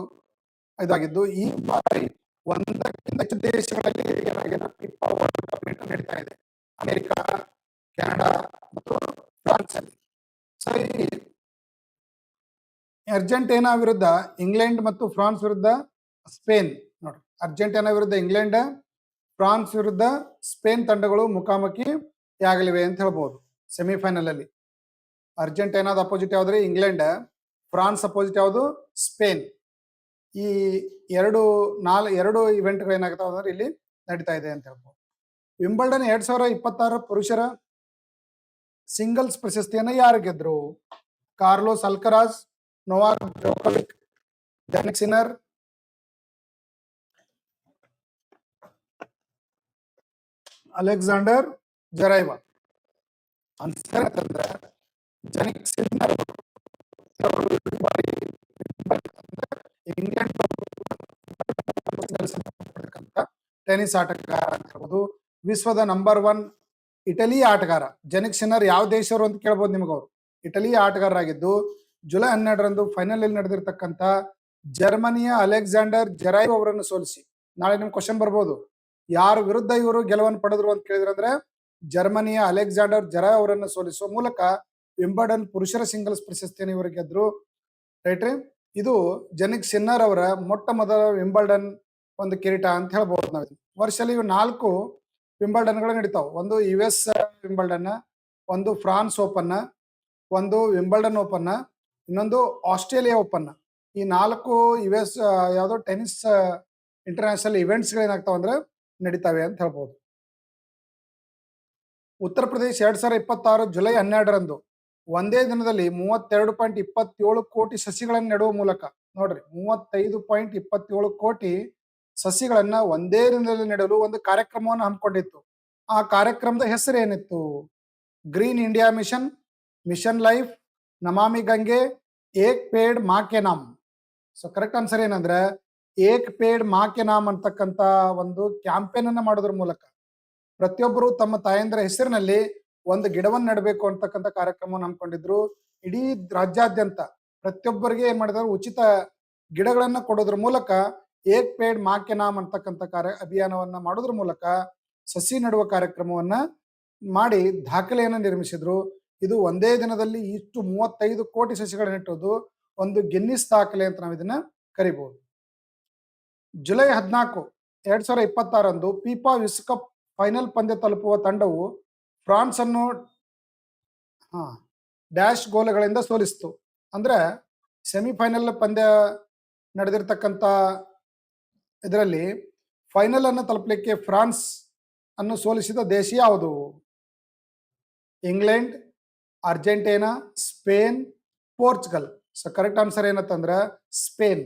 ಇದಾಗಿದ್ದು ಈ ಬಾರಿ 1ಕ್ಕಿಂತ ಹೆಚ್ಚು ದೇಶಗಳಲ್ಲಿ ಫಿಫಾ ವರ್ಲ್ಡ್ ಕಪ್ ನಡೀತಾ ಇದೆ. ಅಮೆರಿಕ, ಕೆನಡಾ ಮತ್ತು ಫ್ರಾನ್ಸ್ ಅಲ್ಲಿ. ಸೊ ಈ ಅರ್ಜೆಂಟೈನಾ ವಿರುದ್ಧ ಇಂಗ್ಲೆಂಡ್ ಮತ್ತು ಫ್ರಾನ್ಸ್ ವಿರುದ್ಧ ಸ್ಪೇನ್. ನೋಡ್ರಿ, ಅರ್ಜೆಂಟೈನಾ ವಿರುದ್ಧ ಇಂಗ್ಲೆಂಡ್, ಫ್ರಾನ್ಸ್ ವಿರುದ್ಧ ಸ್ಪೇನ್ ತಂಡಗಳು ಮುಖಾಮುಖಿ ಆಗಲಿವೆ ಅಂತ ಹೇಳ್ಬೋದು ಸೆಮಿಫೈನಲ್ ಅಲ್ಲಿ. ಅರ್ಜೆಂಟೈನಾದ ಅಪೋಸಿಟ್ ಯಾವ್ದ್ರಿ? ಇಂಗ್ಲೆಂಡ್. ಫ್ರಾನ್ಸ್ ಅಪೋಸಿಟ್ ಯಾವುದು? ಸ್ಪೇನ್. ಈ ಎರಡು ಇವೆಂಟ್ಗಳು ಏನಾಗ್ತಾವ ಅಂದ್ರೆ ಇಲ್ಲಿ ನಡೀತಾ ಇದೆ ಅಂತ ಹೇಳ್ಬೋದು. ವಿಂಬಲ್ಡನ್ 2026 ಪುರುಷರ ಸಿಂಗಲ್ಸ್ ಪ್ರಶಸ್ತಿಯನ್ನ ಯಾರು ಗೆದ್ರು? Carlos Alcaraz, Novak Djokovic, Jannik Sinner, Alexander Zverev. Answer ಅಂತಂದ್ರೆ ಜಾನಿಕ್ ಸಿನ್ನರ್ ಇಂಗ್ಲೆಂಡ್ ಟೆನಿಸ್ ಆಟಗಾರ ಅಂತ ಹೇಳ್ಬೋದು. ವಿಶ್ವದ ನಂಬರ್ 1 ಇಟಲಿ ಆಟಗಾರ ಜಾನಿಕ್ ಸಿನ್ನರ್ ಯಾವ ದೇಶವರು ಅಂತ ಕೇಳ್ಬೋದು ನಿಮ್ಗೆ. ಅವರು ಇಟಲಿ ಆಟಗಾರರಾಗಿದ್ದು ಜುಲೈ 12ರಂದು ಫೈನಲ್ ಅಲ್ಲಿ ನಡೆದಿರ್ತಕ್ಕಂಥ ಜರ್ಮನಿಯ ಅಲೆಕ್ಸಾಂಡರ್ ಜರೈವ್ ಅವರನ್ನು ಸೋಲಿಸಿ. ನಾಳೆ ನಿಮ್ ಕ್ವಶನ್ ಬರ್ಬೋದು, ಯಾರ ವಿರುದ್ಧ ಇವರು ಗೆಲುವನ್ನು ಪಡೆದ್ರು ಅಂತ ಕೇಳಿದ್ರಂದ್ರೆ ಜರ್ಮನಿಯ ಅಲೆಕ್ಸಾಂಡರ್ ಜರೈವ್ ಅವರನ್ನು ಸೋಲಿಸುವ ಮೂಲಕ ವಿಂಬಲ್ಡನ್ ಪುರುಷರ ಸಿಂಗಲ್ಸ್ ಪ್ರಶಸ್ತಿಯನ್ನು ಇವರು ಗೆದ್ರು. ರೈಟ್ ರೀ. ಇದು ಜನಿಕ್ ಸಿನ್ನರ್ ಅವರ ಮೊಟ್ಟ ಮೊದಲ ವಿಂಬಲ್ಡನ್ ಒಂದು ಕಿರೀಟ ಅಂತ ಹೇಳ್ಬೋದು ನಾವು. ವರ್ಷದಲ್ಲಿ ಇವು 4 ವಿಂಬಲ್ಡನ್ಗಳು ನಡೀತಾವೆ. ಒಂದು US ವಿಂಬಲ್ಡನ್, ಒಂದು ಫ್ರಾನ್ಸ್ ಓಪನ್, ಒಂದು ವಿಂಬಲ್ಡನ್ ಓಪನ್, ಇನ್ನೊಂದು ಆಸ್ಟ್ರೇಲಿಯಾ ಓಪನ್. ಈ 4 US ಯಾವುದೋ ಟೆನ್ನಿಸ್ ಇಂಟರ್ನ್ಯಾಷನಲ್ ಇವೆಂಟ್ಸ್ಗಳು ಏನಾಗ್ತಾವ ಅಂದ್ರೆ ನಡೀತಾವೆ ಅಂತ ಹೇಳ್ಬೋದು. ಉತ್ತರ ಪ್ರದೇಶ 2026 ಜುಲೈ 12ರಂದು ಒಂದೇ ದಿನದಲ್ಲಿ 32.27 ಕೋಟಿ ಸಸಿಗಳನ್ನು ನೆಡುವ ಮೂಲಕ, ನೋಡ್ರಿ 35.27 ಕೋಟಿ ಸಸಿಗಳನ್ನ ಒಂದೇ ದಿನದಲ್ಲಿ ನೆಡಲು ಒಂದು ಕಾರ್ಯಕ್ರಮವನ್ನು ಹಮ್ಮಿಕೊಂಡಿತ್ತು. ಆ ಕಾರ್ಯಕ್ರಮದ ಹೆಸರು ಏನಿತ್ತು? Green India mission, mission life, Namami Gange, Ek Ped Maa Ke Naam. So correct answer ಏನಂದ್ರೆ ಏಕ್ ಪೇಡ್ ಮಾ ಕೆ ನಾಮ್ ಅಂತಕ್ಕಂತ ಒಂದು ಕ್ಯಾಂಪೇನ್ ಅನ್ನ ಮಾಡೋದ್ರ ಮೂಲಕ ಪ್ರತಿಯೊಬ್ಬರು ತಮ್ಮ ತಾಯಂದಿರ ಹೆಸರಿನಲ್ಲಿ ಒಂದು ಗಿಡವನ್ನು ನೆಡಬೇಕು ಅಂತಕ್ಕಂಥ ಕಾರ್ಯಕ್ರಮವನ್ನು ಹಮ್ಮಿಕೊಂಡಿದ್ರು. ಇಡೀ ರಾಜ್ಯಾದ್ಯಂತ ಪ್ರತಿಯೊಬ್ಬರಿಗೆ ಏನ್ ಮಾಡಿದ್ರು, ಉಚಿತ ಗಿಡಗಳನ್ನ ಕೊಡೋದ್ರ ಮೂಲಕ ಏಕ್ ಪೇಡ್ ಮಾ ಕೆ ನಾಮ್ ಅಂತಕ್ಕಂಥ ಅಭಿಯಾನವನ್ನ ಮಾಡೋದ್ರ ಮೂಲಕ ಸಸಿ ನೆಡುವ ಕಾರ್ಯಕ್ರಮವನ್ನ ಮಾಡಿ ದಾಖಲೆಯನ್ನ ನಿರ್ಮಿಸಿದ್ರು. ಇದು ಒಂದೇ ದಿನದಲ್ಲಿ ಇಷ್ಟು 35 ಕೋಟಿ ಸಸಿಗಳ ನೆಟ್ಟೋದು ಒಂದು ಗಿನ್ನಿಸ್ ದಾಖಲೆ ಅಂತ ನಾವು ಇದನ್ನ ಕರಿಬಹುದು. ಜುಲೈ 14, 2026ರಂದು ಫಿಫಾ ವಿಶ್ವಕಪ್ ಫೈನಲ್ ಪಂದ್ಯ ತಲುಪುವ ತಂಡವು ಫ್ರಾನ್ಸ್ ಅನ್ನು ಡ್ಯಾಶ್ ಗೋಲುಗಳಿಂದ ಸೋಲಿಸಿತು. ಅಂದ್ರೆ ಸೆಮಿಫೈನಲ್ ಪಂದ್ಯ ನಡೆದಿರ್ತಕ್ಕಂಥ ಇದರಲ್ಲಿ ಫೈನಲ್ ಅನ್ನು ತಲುಪಲಿಕ್ಕೆ ಫ್ರಾನ್ಸ್ ಅನ್ನು ಸೋಲಿಸಿದ ದೇಶ ಯಾವುದು? England, Argentina, Spain, Portugal. So correct answer ಏನಂತಂದ್ರೆ ಸ್ಪೇನ್.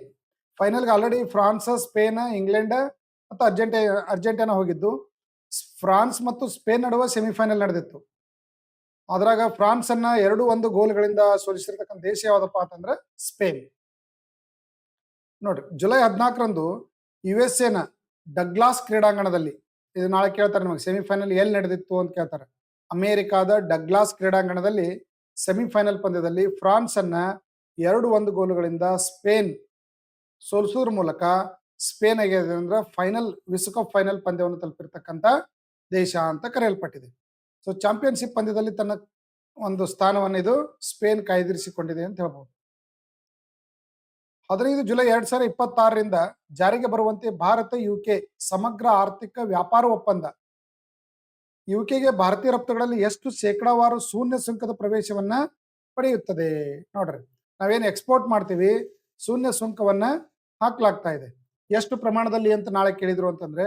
ಫೈನಲ್ಗೆ ಆಲ್ರೆಡಿ ಫ್ರಾನ್ಸ್, ಸ್ಪೇನ್, ಇಂಗ್ಲೆಂಡ್ ಮತ್ತು ಅರ್ಜೆಂಟೈನಾ ಹೋಗಿದ್ದು. ಫ್ರಾನ್ಸ್ ಮತ್ತು ಸ್ಪೇನ್ ನಡುವೆ ಸೆಮಿಫೈನಲ್ ನಡೆದಿತ್ತು. ಅದ್ರಾಗ ಫ್ರಾನ್ಸ್ ಅನ್ನ 2-1 ಗೋಲ್ಗಳಿಂದ ಸೋಲಿಸಿರ್ತಕ್ಕಂಥ ದೇಶ ಯಾವ್ದಪ್ಪ ಅಂತಂದ್ರೆ ಸ್ಪೇನ್. ನೋಡ್ರಿ, ಜುಲೈ 14ರಂದು USA ನ ಡಗ್ಲಾಸ್ ಕ್ರೀಡಾಂಗಣದಲ್ಲಿ, ಇದು ನಾಳೆ ಕೇಳ್ತಾರೆ ನಿಮಗೆ, ಸೆಮಿಫೈನಲ್ ಎಲ್ಲಿ ನಡೆದಿತ್ತು ಅಂತ ಕೇಳ್ತಾರೆ. ಅಮೆರಿಕಾದ ಡಗ್ಲಾಸ್ ಕ್ರೀಡಾಂಗಣದಲ್ಲಿ ಸೆಮಿಫೈನಲ್ ಪಂದ್ಯದಲ್ಲಿ ಫ್ರಾನ್ಸ್ ಅನ್ನ 2-1 ಗೋಲುಗಳಿಂದ ಸ್ಪೇನ್ ಸೋಲಿಸೋದ್ರ ಮೂಲಕ ಸ್ಪೇನ್ ಆಗಿದೆ ಅಂದ್ರೆ ಫೈನಲ್ ವಿಶ್ವಕಪ್ ಫೈನಲ್ ಪಂದ್ಯವನ್ನು ತಲುಪಿರ್ತಕ್ಕಂಥ ದೇಶ ಅಂತ ಕರೆಯಲ್ಪಟ್ಟಿದೆ. ಸೊ ಚಾಂಪಿಯನ್ಶಿಪ್ ಪಂದ್ಯದಲ್ಲಿ ತನ್ನ ಒಂದು ಸ್ಥಾನವನ್ನು ಇದು ಸ್ಪೇನ್ ಕಾಯ್ದಿರಿಸಿಕೊಂಡಿದೆ ಅಂತ ಹೇಳ್ಬೋದು. 15 ಜುಲೈ 2026ರಿಂದ ಜಾರಿಗೆ ಬರುವಂತೆ ಭಾರತ UK ಸಮಗ್ರ ಆರ್ಥಿಕ ವ್ಯಾಪಾರ ಒಪ್ಪಂದ. ಯುಕೆಗೆ ಭಾರತೀಯ ರಫ್ತುಗಳಲ್ಲಿ ಎಷ್ಟು ಶೇಕಡಾವಾರು ಶೂನ್ಯ ಸುಂಕದ ಪ್ರವೇಶವನ್ನ ಪಡೆಯುತ್ತದೆ? ನೋಡ್ರಿ, ನಾವೇನು ಎಕ್ಸ್ಪೋರ್ಟ್ ಮಾಡ್ತೀವಿ ಶೂನ್ಯ ಸುಂಕವನ್ನ ಹಾಕ್ಲಾಗ್ತಾ ಇದೆ. ಎಷ್ಟು ಪ್ರಮಾಣದಲ್ಲಿ ಅಂತ ನಾಳೆ ಕೇಳಿದ್ರು ಅಂತಂದ್ರೆ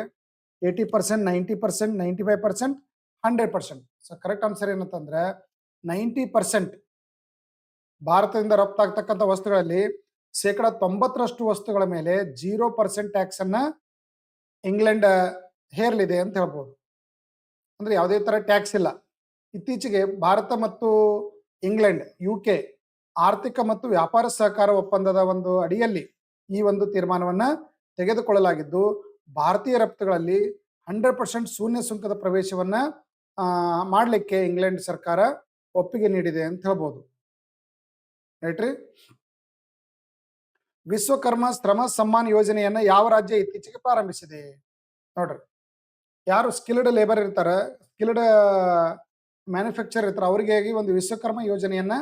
80%, 90%, 95%, 100%. ಸೊ ಕರೆಕ್ಟ್ ಆನ್ಸರ್ ಏನಂತಂದ್ರೆ 90%. ಭಾರತದಿಂದ ರಫ್ತಾಗ್ತಕ್ಕಂಥ ವಸ್ತುಗಳಲ್ಲಿ 90% ವಸ್ತುಗಳ ಮೇಲೆ 0% ಟ್ಯಾಕ್ಸ್ ಅನ್ನ ಇಂಗ್ಲೆಂಡ್ ಹೇರಲಿದೆ ಅಂತ ಹೇಳ್ಬೋದು. ಅಂದ್ರೆ ಯಾವುದೇ ತರ ಟ್ಯಾಕ್ಸ್ ಇಲ್ಲ. ಇತ್ತೀಚೆಗೆ ಭಾರತ ಮತ್ತು ಇಂಗ್ಲೆಂಡ್ UK ಆರ್ಥಿಕ ಮತ್ತು ವ್ಯಾಪಾರ ಸಹಕಾರ ಒಪ್ಪಂದದ ಒಂದು ಅಡಿಯಲ್ಲಿ ಈ ಒಂದು ತೀರ್ಮಾನವನ್ನ ತೆಗೆದುಕೊಳ್ಳಲಾಗಿದ್ದು, ಭಾರತೀಯ ರಫ್ತುಗಳಲ್ಲಿ 100% ಶೂನ್ಯ ಸುಂಕದ ಪ್ರವೇಶವನ್ನ ಮಾಡಲಿಕ್ಕೆ ಇಂಗ್ಲೆಂಡ್ ಸರ್ಕಾರ ಒಪ್ಪಿಗೆ ನೀಡಿದೆ ಅಂತ ಹೇಳ್ಬೋದು. ರೈಟ್ರಿ. ವಿಶ್ವಕರ್ಮ ಶ್ರಮ ಸಮ್ಮಾನ್ ಯೋಜನೆಯನ್ನ ಯಾವ ರಾಜ್ಯ ಇತ್ತೀಚೆಗೆ ಪ್ರಾರಂಭಿಸಿದೆ? ನೋಡ್ರಿ, ಯಾರು ಸ್ಕಿಲ್ಡ್ ಲೇಬರ್ ಇರ್ತಾರೆ, ಸ್ಕಿಲ್ಡ್ ಮ್ಯಾನುಫ್ಯಾಕ್ಚರ್ ಇರ್ತಾರೆ, ಅವರಿಗೆ ಒಂದು ವಿಶ್ವಕರ್ಮ ಯೋಜನೆಯನ್ನ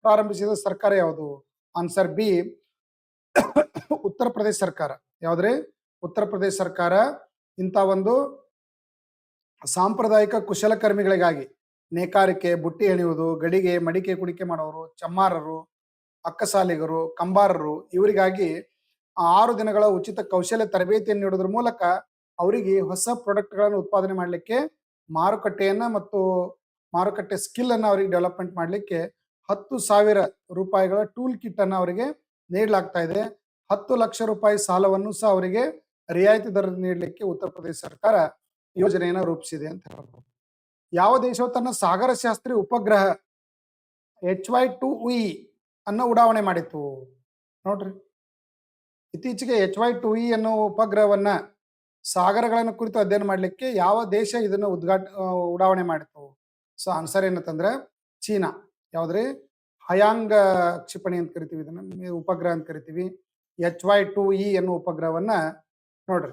ಪ್ರಾರಂಭಿಸಿದ ಸರ್ಕಾರ ಯಾವುದು? ಆನ್ಸರ್ ಬಿ, ಉತ್ತರ ಪ್ರದೇಶ ಸರ್ಕಾರ. ಯಾವ್ದ್ರಿ? ಉತ್ತರ ಪ್ರದೇಶ ಸರ್ಕಾರ ಇಂಥ ಒಂದು ಸಾಂಪ್ರದಾಯಿಕ ಕುಶಲಕರ್ಮಿಗಳಿಗಾಗಿ ನೇಕಾರಿಕೆ, ಬುಟ್ಟಿ ಹೆಣೆಯುವುದು, ಗಡಿಗೆ ಮಡಿಕೆ ಕುಡಿಕೆ ಮಾಡೋರು, ಚಮ್ಮಾರರು, ಅಕ್ಕಸಾಲಿಗರು, ಕಂಬಾರರು, ಇವರಿಗಾಗಿ 6 ದಿನಗಳ ಉಚಿತ ಕೌಶಲ್ಯ ತರಬೇತಿಯನ್ನು ನೀಡೋದ್ರ ಮೂಲಕ ಅವರಿಗೆ ಹೊಸ ಪ್ರಾಡಕ್ಟ್ಗಳನ್ನು ಉತ್ಪಾದನೆ ಮಾಡಲಿಕ್ಕೆ, ಮಾರುಕಟ್ಟೆಯನ್ನ ಮತ್ತು ಮಾರುಕಟ್ಟೆ ಸ್ಕಿಲ್ ಅನ್ನ ಅವರಿಗೆ ಡೆವಲಪ್ಮೆಂಟ್ ಮಾಡಲಿಕ್ಕೆ 10,000 ರೂಪಾಯಿಗಳ ಟೂಲ್ ಕಿಟ್ ಅನ್ನ ಅವರಿಗೆ ನೀಡಲಾಗ್ತಾ ಇದೆ. 10 ಲಕ್ಷ ರೂಪಾಯಿ ಸಾಲವನ್ನು ಸಹ ಅವರಿಗೆ ರಿಯಾಯಿತಿ ದರದಲ್ಲಿ ನೀಡಲಿಕ್ಕೆ ಉತ್ತರ ಪ್ರದೇಶ ಸರ್ಕಾರ ಯೋಜನೆಯನ್ನು ರೂಪಿಸಿದೆ ಅಂತ ಹೇಳ್ಬೋದು. ಯಾವ ದೇಶವು ತನ್ನ ಸಾಗರಶಾಸ್ತ್ರಿ ಉಪಗ್ರಹ HY-2E ಅನ್ನು ಉಡಾವಣೆ ಮಾಡಿತ್ತು? ನೋಡ್ರಿ, ಇತ್ತೀಚೆಗೆ HY-2E ಅನ್ನೋ ಉಪಗ್ರಹವನ್ನ ಸಾಗರಗಳನ್ನು ಕುರಿತು ಅಧ್ಯಯನ ಮಾಡಲಿಕ್ಕೆ ಯಾವ ದೇಶ ಇದನ್ನು ಉಡಾವಣೆ ಮಾಡಿತ್ತು? ಸೊ ಆನ್ಸರ್ ಏನಂತಂದ್ರೆ ಚೀನಾ. ಯಾವ್ದ್ರಿ? ಹಯಾಂಗ್ ಕ್ಷಿಪಣಿ ಅಂತ ಕರಿತೀವಿ, ಇದನ್ನ ಉಪಗ್ರಹ ಅಂತ ಕರಿತೀವಿ. HY-2E ಅನ್ನೋ ಉಪಗ್ರಹವನ್ನ ನೋಡ್ರಿ,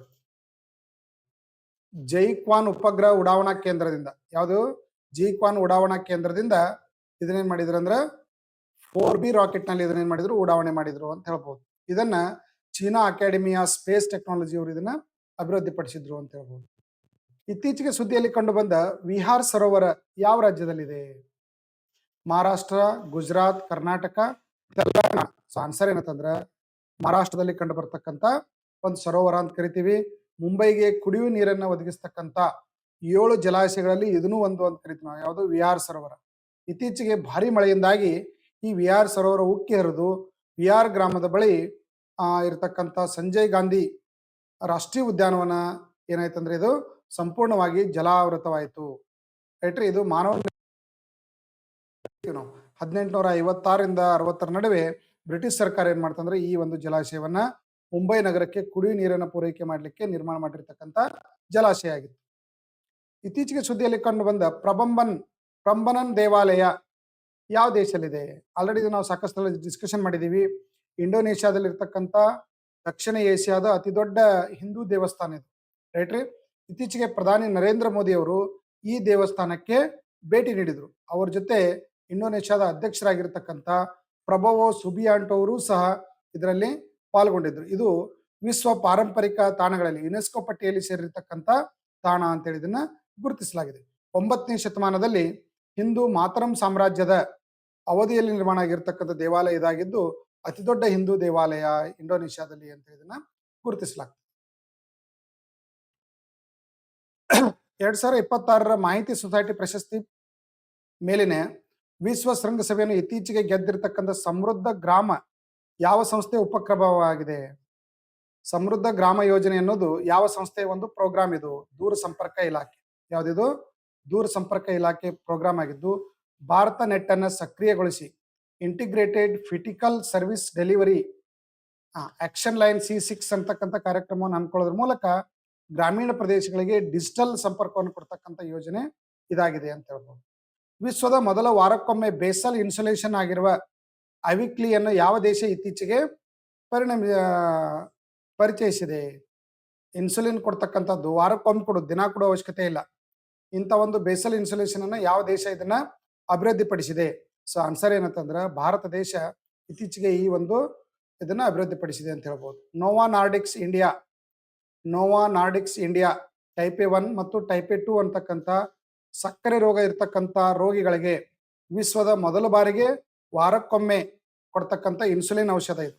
ಜೈಕ್ವಾನ್ ಉಪಗ್ರಹ ಉಡಾವಣಾ ಕೇಂದ್ರದಿಂದ, ಯಾವುದು? ಜೈಕ್ವಾನ್ ಉಡಾವಣಾ ಕೇಂದ್ರದಿಂದ ಇದನ್ನೇನ್ ಮಾಡಿದ್ರು ಅಂದ್ರೆ 4B ರಾಕೆಟ್ ನಲ್ಲಿ ಇದನ್ನೇನ್ ಮಾಡಿದ್ರು, ಉಡಾವಣೆ ಮಾಡಿದ್ರು ಅಂತ ಹೇಳ್ಬೋದು. ಇದನ್ನ ಚೀನಾ ಅಕಾಡೆಮಿಯ ಸ್ಪೇಸ್ ಟೆಕ್ನಾಲಜಿ ಅವರು ಇದನ್ನ ಅಭಿವೃದ್ಧಿಪಡಿಸಿದ್ರು ಅಂತ ಹೇಳ್ಬೋದು. ಇತ್ತೀಚೆಗೆ ಸುದ್ದಿಯಲ್ಲಿ ಕಂಡು ಬಂದ ವಿಹಾರ್ ಸರೋವರ ಯಾವ ರಾಜ್ಯದಲ್ಲಿದೆ? ಮಹಾರಾಷ್ಟ್ರ, ಗುಜರಾತ್, ಕರ್ನಾಟಕ, ತೆಲಂಗಾಣ. ಸೊ ಆನ್ಸರ್ ಏನಂತಂದ್ರ ಮಹಾರಾಷ್ಟ್ರದಲ್ಲಿ ಕಂಡು ಬರ್ತಕ್ಕಂಥ ಒಂದು ಸರೋವರ ಅಂತ ಕರಿತೀವಿ. ಮುಂಬೈಗೆ ಕುಡಿಯುವ ನೀರನ್ನ ಒದಗಿಸ್ತಕ್ಕಂಥ 7 ಜಲಾಶಯಗಳಲ್ಲಿ ಇದನ್ನು ಒಂದು ಅಂತ ಕರಿತೀವಿ ನಾವು. ಯಾವುದು? ವಿಹಾರ್ ಸರೋವರ. ಇತ್ತೀಚೆಗೆ ಭಾರಿ ಮಳೆಯಿಂದಾಗಿ ಈ ವಿಹಾರ್ ಸರೋವರ ಉಕ್ಕಿ ಹರಿದು ವಿಹಾರ್ ಗ್ರಾಮದ ಬಳಿ ಇರತಕ್ಕಂಥ ಸಂಜಯ್ ಗಾಂಧಿ ರಾಷ್ಟ್ರೀಯ ಉದ್ಯಾನವನ ಏನಾಯ್ತಂದ್ರೆ ಇದು ಸಂಪೂರ್ಣವಾಗಿ ಜಲಾವೃತವಾಯಿತು. ರೈಟ್ರಿ, ಇದು ಮಾನವ ನಾವು 1856ರಿಂದ 60ರ ನಡುವೆ ಬ್ರಿಟಿಷ್ ಸರ್ಕಾರ ಏನ್ ಮಾಡ್ತಂದ್ರೆ ಈ ಒಂದು ಜಲಾಶಯವನ್ನ ಮುಂಬೈ ನಗರಕ್ಕೆ ಕುಡಿಯುವ ನೀರನ್ನು ಪೂರೈಕೆ ಮಾಡಲಿಕ್ಕೆ ನಿರ್ಮಾಣ ಮಾಡಿರ್ತಕ್ಕಂಥ ಜಲಾಶಯ ಆಗಿತ್ತು. ಇತ್ತೀಚೆಗೆ ಸುದ್ದಿಯಲ್ಲಿ ಕಂಡು ಬಂದ ಪ್ರಂಬನನ್ ದೇವಾಲಯ ಯಾವ ದೇಶದಲ್ಲಿದೆ? ಆಲ್ರೆಡಿ ಇದು ನಾವು ಸಾಕಷ್ಟು ಡಿಸ್ಕಷನ್ ಮಾಡಿದೀವಿ. ಇಂಡೋನೇಷ್ಯಾದಲ್ಲಿ ಇರ್ತಕ್ಕಂಥ ದಕ್ಷಿಣ ಏಷ್ಯಾದ ಅತಿ ದೊಡ್ಡ ಹಿಂದೂ ದೇವಸ್ಥಾನ ಇದು. ರೈಟ್ರಿ, ಇತ್ತೀಚೆಗೆ ಪ್ರಧಾನಿ ನರೇಂದ್ರ ಮೋದಿ ಅವರು ಈ ದೇವಸ್ಥಾನಕ್ಕೆ ಭೇಟಿ ನೀಡಿದ್ರು. ಅವ್ರ ಜೊತೆ ಇಂಡೋನೇಷ್ಯಾದ ಅಧ್ಯಕ್ಷರಾಗಿರ್ತಕ್ಕಂಥ ಪ್ರಭವೋ ಸುಬಿಯಾಂಟೋ ಅವರು ಸಹ ಇದರಲ್ಲಿ ಪಾಲ್ಗೊಂಡಿದ್ರು. ಇದು ವಿಶ್ವ ಪಾರಂಪರಿಕ ತಾಣಗಳಲ್ಲಿ ಯುನೆಸ್ಕೋ ಪಟ್ಟಿಯಲ್ಲಿ ಸೇರಿರ್ತಕ್ಕಂಥ ತಾಣ ಅಂತೇಳಿ ಇದನ್ನ ಗುರುತಿಸಲಾಗಿದೆ. 9ನೇ ಶತಮಾನದಲ್ಲಿ ಹಿಂದೂ ಮಾತರಂ ಸಾಮ್ರಾಜ್ಯದ ಅವಧಿಯಲ್ಲಿ ನಿರ್ಮಾಣ ಆಗಿರ್ತಕ್ಕಂಥ ದೇವಾಲಯ ಇದಾಗಿದ್ದು ಅತಿ ದೊಡ್ಡ ಹಿಂದೂ ದೇವಾಲಯ ಇಂಡೋನೇಷ್ಯಾದಲ್ಲಿ ಅಂತ ಇದನ್ನ ಗುರುತಿಸಲಾಗ್ತದೆ. 2026ರ ಮಾಹಿತಿ ಸೊಸೈಟಿ ಪ್ರಶಸ್ತಿ ಮೇಲಿನ ವಿಶ್ವ ಶೃಂಗಸಭೆಯನ್ನು ಇತ್ತೀಚೆಗೆ ಗೆದ್ದಿರ್ತಕ್ಕಂಥ ಸಮೃದ್ಧ ಗ್ರಾಮ ಯಾವ ಸಂಸ್ಥೆಯ ಉಪಕ್ರಮವಾಗಿದೆ? ಸಮೃದ್ಧ ಗ್ರಾಮ ಯೋಜನೆ ಅನ್ನೋದು ಯಾವ ಸಂಸ್ಥೆಯ ಒಂದು ಪ್ರೋಗ್ರಾಮ್ ಇದು? ದೂರ ಸಂಪರ್ಕ ಇಲಾಖೆ. ಯಾವ್ದಿದು? ದೂರ ಸಂಪರ್ಕ ಇಲಾಖೆ ಪ್ರೋಗ್ರಾಮ್ ಆಗಿದ್ದು ಭಾರತ ನೆಟ್ ಅನ್ನ ಸಕ್ರಿಯಗೊಳಿಸಿ integrated physical service delivery action line C6 ಅಂತಕ್ಕಂಥ ಕಾರ್ಯಕ್ರಮವನ್ನು ಹಮ್ಮಿಕೊಳ್ಳೋದ್ರ ಮೂಲಕ ಗ್ರಾಮೀಣ ಪ್ರದೇಶಗಳಿಗೆ ಡಿಜಿಟಲ್ ಸಂಪರ್ಕವನ್ನು ಕೊಡ್ತಕ್ಕಂಥ ಯೋಜನೆ ಇದಾಗಿದೆ ಅಂತ ಹೇಳ್ಬೋದು. ವಿಶ್ವದ ಮೊದಲ ವಾರಕ್ಕೊಮ್ಮೆ ಬೇಸಲ್ ಇನ್ಸುಲೇಷನ್ ಆಗಿರುವ ಅವಿಕ್ಲಿಯನ್ನು ಯಾವ ದೇಶ ಇತ್ತೀಚೆಗೆ ಪರಿಚಯಿಸಿದೆ? ಇನ್ಸುಲಿನ್ ಕೊಡ್ತಕ್ಕಂಥದ್ದು ವಾರಕ್ಕೊಮ್ಮೆ ಕೊಡೋದು, ದಿನ ಕೊಡೋ ಅವಶ್ಯಕತೆ ಇಲ್ಲ. ಇಂಥ ಒಂದು ಬೇಸಲ್ ಇನ್ಸುಲೇಷನ್ ಅನ್ನ ಯಾವ ದೇಶ ಇದನ್ನ ಅಭಿವೃದ್ಧಿಪಡಿಸಿದೆ? ಸೊ ಆನ್ಸರ್ ಏನಂತಂದ್ರೆ ಭಾರತ ದೇಶ ಇತ್ತೀಚೆಗೆ ಈ ಒಂದು ಇದನ್ನ ಅಭಿವೃದ್ಧಿಪಡಿಸಿದೆ ಅಂತ ಹೇಳ್ಬೋದು. ನೋವಾ ನಾರ್ಡಿಕ್ಸ್ ಇಂಡಿಯಾ ಟೈಪ್ ಎ 1 ಮತ್ತು ಟೈಪ್ ಎ 2 ಅಂತಕ್ಕಂಥ ಸಕ್ಕರೆ ರೋಗ ಇರ್ತಕ್ಕಂಥ ರೋಗಿಗಳಿಗೆ ವಿಶ್ವದ ಮೊದಲ ಬಾರಿಗೆ ವಾರಕ್ಕೊಮ್ಮೆ ಕೊಡ್ತಕ್ಕಂಥ ಇನ್ಸುಲಿನ್ ಔಷಧ ಇದು.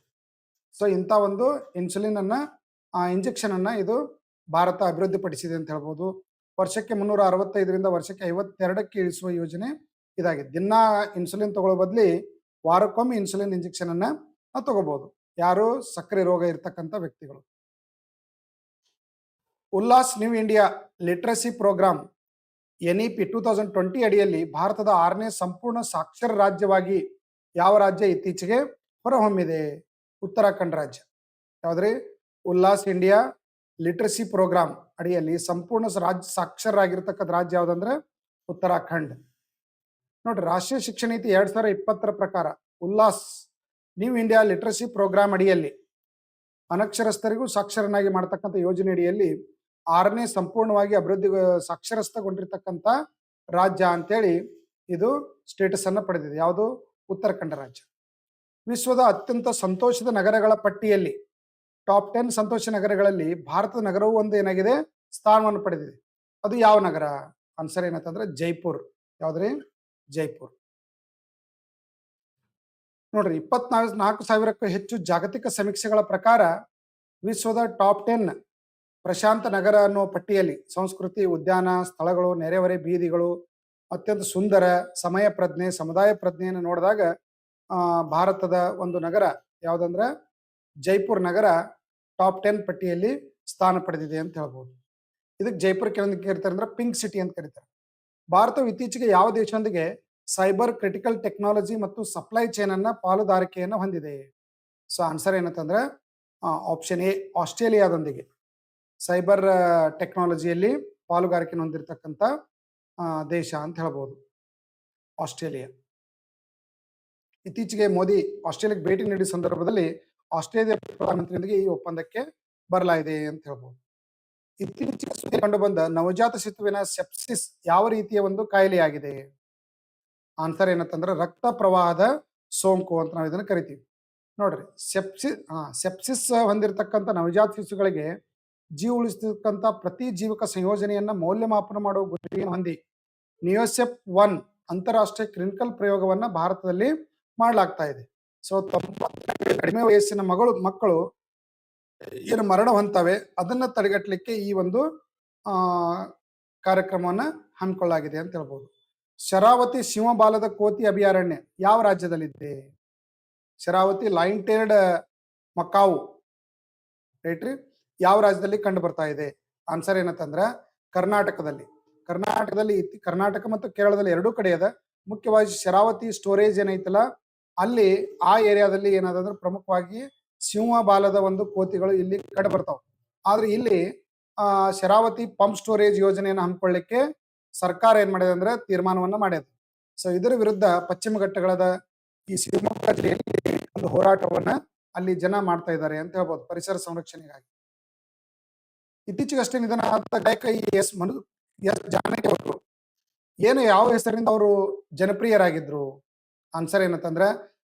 ಸೊ ಇಂಥ ಒಂದು ಇನ್ಸುಲಿನ್ ಅನ್ನ ಇಂಜೆಕ್ಷನ್ ಅನ್ನ ಇದು ಭಾರತ ಅಭಿವೃದ್ಧಿಪಡಿಸಿದೆ ಅಂತ ಹೇಳ್ಬೋದು. ವರ್ಷಕ್ಕೆ 365ರಿಂದ ವರ್ಷಕ್ಕೆ 52ಕ್ಕೆ ಇಳಿಸುವ ಯೋಜನೆ ಇದಾಗಿದೆ. ದಿನ ಇನ್ಸುಲಿನ್ ತಗೊಳ್ಳೋ ಬದಲಿ ವಾರಕ್ಕೊಮ್ಮೆ ಇನ್ಸುಲಿನ್ ಇಂಜೆಕ್ಷನ್ ಅನ್ನ ತಗೋಬಹುದು. ಯಾರು? ಸಕ್ಕರೆ ರೋಗ ಇರ್ತಕ್ಕಂಥ ವ್ಯಕ್ತಿಗಳು. Ullas new India literacy programme NEP 2020 ಅಡಿಯಲ್ಲಿ ಭಾರತದ 6ನೇ ಸಂಪೂರ್ಣ ಸಾಕ್ಷರ ರಾಜ್ಯವಾಗಿ ಯಾವ ರಾಜ್ಯ ಇತ್ತೀಚೆಗೆ ಹೊರಹೊಮ್ಮಿದೆ? ಉತ್ತರಾಖಂಡ್ ರಾಜ್ಯ. ಯಾವ್ದ್ರಿ? ಉಲ್ಲಾಸ್ ಇಂಡಿಯಾ ಲಿಟ್ರಸಿ ಪ್ರೋಗ್ರಾಮ್ ಅಡಿಯಲ್ಲಿ ಸಂಪೂರ್ಣ ಸಾಕ್ಷರರಾಗಿರ್ತಕ್ಕಂಥ ರಾಜ್ಯ ಯಾವ್ದಂದ್ರೆ ಉತ್ತರಾಖಂಡ್. ನೋಡ್ರಿ, ರಾಷ್ಟ್ರೀಯ ಶಿಕ್ಷಣ ನೀತಿ 2020ರ ಪ್ರಕಾರ Ullas new India literacy programme ಅಡಿಯಲ್ಲಿ ಅನಕ್ಷರಸ್ಥರಿಗೂ ಸಾಕ್ಷರನಾಗಿ ಮಾಡ್ತಕ್ಕಂಥ ಯೋಜನೆ ಅಡಿಯಲ್ಲಿ 6ನೇ ಸಂಪೂರ್ಣವಾಗಿ ಸಾಕ್ಷರಸ್ಥಗೊಂಡಿರ್ತಕ್ಕಂಥ ರಾಜ್ಯ ಅಂತೇಳಿ ಇದು ಸ್ಟೇಟಸ್ ಅನ್ನ ಪಡೆದಿದೆ. ಯಾವುದು? ಉತ್ತರಾಖಂಡ ರಾಜ್ಯ. ವಿಶ್ವದ ಅತ್ಯಂತ ಸಂತೋಷದ ನಗರಗಳ ಪಟ್ಟಿಯಲ್ಲಿ ಟಾಪ್ 10 ಸಂತೋಷ ನಗರಗಳಲ್ಲಿ ಭಾರತದ ನಗರವು ಒಂದು ಏನಾಗಿದೆ? ಸ್ಥಾನವನ್ನು ಪಡೆದಿದೆ. ಅದು ಯಾವ ನಗರ? ಆನ್ಸರ್ ಏನಂತಂದ್ರೆ ಜೈಪುರ್. ಯಾವ್ದ್ರಿ? ಜೈಪುರ್. ನೋಡ್ರಿ, 24,000ಕ್ಕೂ ಹೆಚ್ಚು ಜಾಗತಿಕ ಸಮೀಕ್ಷೆಗಳ ಪ್ರಕಾರ ವಿಶ್ವದ ಟಾಪ್ 10 ಪ್ರಶಾಂತ ನಗರ ಅನ್ನೋ ಪಟ್ಟಿಯಲ್ಲಿ ಸಂಸ್ಕೃತಿ, ಉದ್ಯಾನ ಸ್ಥಳಗಳು, ನೆರೆಹೊರೆ ಬೀದಿಗಳು, ಅತ್ಯಂತ ಸುಂದರ ಸಮಯ ಪ್ರಜ್ಞೆ, ಸಮುದಾಯ ಪ್ರಜ್ಞೆಯನ್ನು ನೋಡಿದಾಗ ಭಾರತದ ಒಂದು ನಗರ ಯಾವುದಂದ್ರೆ ಜೈಪುರ್ ನಗರ ಟಾಪ್ 10 ಪಟ್ಟಿಯಲ್ಲಿ ಸ್ಥಾನ ಪಡೆದಿದೆ ಅಂತ ಹೇಳ್ಬೋದು. ಇದಕ್ಕೆ ಜೈಪುರ್ ಕೆಲವೊಂದು ಕರೀತಾರೆ ಅಂದ್ರೆ ಪಿಂಕ್ ಸಿಟಿ ಅಂತ ಕರೀತಾರೆ. ಭಾರತವು ಇತ್ತೀಚೆಗೆ ಯಾವ ದೇಶದೊಂದಿಗೆ ಸೈಬರ್ ಕ್ರಿಟಿಕಲ್ ಟೆಕ್ನಾಲಜಿ ಮತ್ತು ಸಪ್ಲೈ ಚೈನ್ ಅನ್ನ ಪಾಲುದಾರಿಕೆಯನ್ನು ಹೊಂದಿದೆ? ಸೊ ಆನ್ಸರ್ ಏನಂತಂದ್ರೆ ಆಪ್ಷನ್ ಎ, ಆಸ್ಟ್ರೇಲಿಯಾದೊಂದಿಗೆ ಸೈಬರ್ ಟೆಕ್ನಾಲಜಿಯಲ್ಲಿ ಪಾಲುಗಾರಿಕೆಯನ್ನು ಹೊಂದಿರತಕ್ಕಂಥ ದೇಶ ಅಂತ ಹೇಳ್ಬೋದು ಆಸ್ಟ್ರೇಲಿಯಾ. ಇತ್ತೀಚೆಗೆ ಮೋದಿ ಆಸ್ಟ್ರೇಲಿಯಾಕ್ಕೆ ಭೇಟಿ ನೀಡಿದ ಸಂದರ್ಭದಲ್ಲಿ ಆಸ್ಟ್ರೇಲಿಯಾ ಪ್ರಧಾನಮಂತ್ರಿಯೊಂದಿಗೆ ಈ ಒಪ್ಪಂದಕ್ಕೆ ಬರಲಾಗಿದೆ ಅಂತ ಹೇಳ್ಬೋದು. ಇತ್ತೀಚೆಗೆ ಕಂಡು ಬಂದ ನವಜಾತ ಶಿಶುವಿನ ಸೆಪ್ಸಿಸ್ ಯಾವ ರೀತಿಯ ಒಂದು ಕಾಯಿಲೆಯಾಗಿದೆ? ಆನ್ಸರ್ ಏನಂತಂದ್ರೆ ರಕ್ತ ಪ್ರವಾಹದ ಸೋಂಕು ಅಂತ ನಾವು ಇದನ್ನು ಕರಿತೀವಿ. ನೋಡ್ರಿ. ಸೆಪ್ಸಿಸ್ ಹೊಂದಿರತಕ್ಕಂಥ ನವಜಾತ ಶಿಶುಗಳಿಗೆ ಜೀವ ಉಳಿಸತಕ್ಕಂಥ ಪ್ರತಿ ಜೀವಕ ಸಂಯೋಜನೆಯನ್ನ ಮೌಲ್ಯಮಾಪನ ಮಾಡುವ ಗುರಿಯನ್ನು ಹೊಂದಿ ನಿಯೋಸೆಪ್ 1 ಅಂತಾರಾಷ್ಟ್ರೀಯ ಕ್ಲಿನಿಕಲ್ ಪ್ರಯೋಗವನ್ನ ಭಾರತದಲ್ಲಿ ಮಾಡಲಾಗ್ತಾ ಇದೆ. ಸೊ 90 ಕಡಿಮೆ ವಯಸ್ಸಿನ ಮಕ್ಕಳು ಏನು ಮರಣ ಹೊಂತವೆ ಅದನ್ನ ತಡೆಗಟ್ಟಲಿಕ್ಕೆ ಈ ಒಂದು ಆ ಕಾರ್ಯಕ್ರಮವನ್ನ ಹಮ್ಮಿಕೊಳ್ಳಲಾಗಿದೆ ಅಂತ ಹೇಳ್ಬೋದು. ಶರಾವತಿ ಸಿಂಹಬಾಲದ ಕೋತಿ ಅಭಯಾರಣ್ಯ ಯಾವ ರಾಜ್ಯದಲ್ಲಿದೆ? Sharavati line tailed Macau right ರೀ, ಯಾವ ರಾಜ್ಯದಲ್ಲಿ ಕಂಡು ಬರ್ತಾ ಇದೆ? ಆನ್ಸರ್ ಏನಂತಂದ್ರ ಕರ್ನಾಟಕದಲ್ಲಿ. ಕರ್ನಾಟಕ ಮತ್ತು ಕೇರಳದಲ್ಲಿ ಎರಡೂ ಕಡೆ ಅದ. ಮುಖ್ಯವಾಗಿ ಶರಾವತಿ ಸ್ಟೋರೇಜ್ ಏನೈತಲ್ಲ ಅಲ್ಲಿ ಆ ಏರಿಯಾದಲ್ಲಿ ಏನಾದಂದ್ರೆ ಪ್ರಮುಖವಾಗಿ ಸಿಂಹಬಾಲದ ಒಂದು ಕೋತಿಗಳು ಇಲ್ಲಿ ಕಂಡು ಬರ್ತಾವ. ಆದ್ರೆ ಇಲ್ಲಿ ಶರಾವತಿ ಪಂಪ್ ಸ್ಟೋರೇಜ್ ಯೋಜನೆಯನ್ನು ಹಮ್ಮಿಕೊಳ್ಳಿಕ್ಕೆ ಸರ್ಕಾರ ಏನ್ ಮಾಡಿದೆ ಅಂದ್ರೆ ತೀರ್ಮಾನವನ್ನ ಮಾಡ್ಯದ. ಸೊ ಇದರ ವಿರುದ್ಧ ಪಶ್ಚಿಮ ಘಟ್ಟಗಳದ ಈ ಶಿವಮೊಗ್ಗ ಜಿಲ್ಲೆಯಲ್ಲಿ ಒಂದು ಹೋರಾಟವನ್ನ ಅಲ್ಲಿ ಜನ ಮಾಡ್ತಾ ಇದ್ದಾರೆ ಅಂತ ಹೇಳ್ಬೋದು ಪರಿಸರ ಸಂರಕ್ಷಣೆಗಾಗಿ. ಇತ್ತೀಚೆಗಷ್ಟೇ ನಿಧನ ಆದ ಗಾಯಕ ಎಸ್ ಜಾನಕಿ ಅವರು ಯಾವ ಹೆಸರಿನಿಂದ ಅವರು ಜನಪ್ರಿಯರಾಗಿದ್ರು? ಆನ್ಸರ್ ಏನಂತಂದ್ರೆ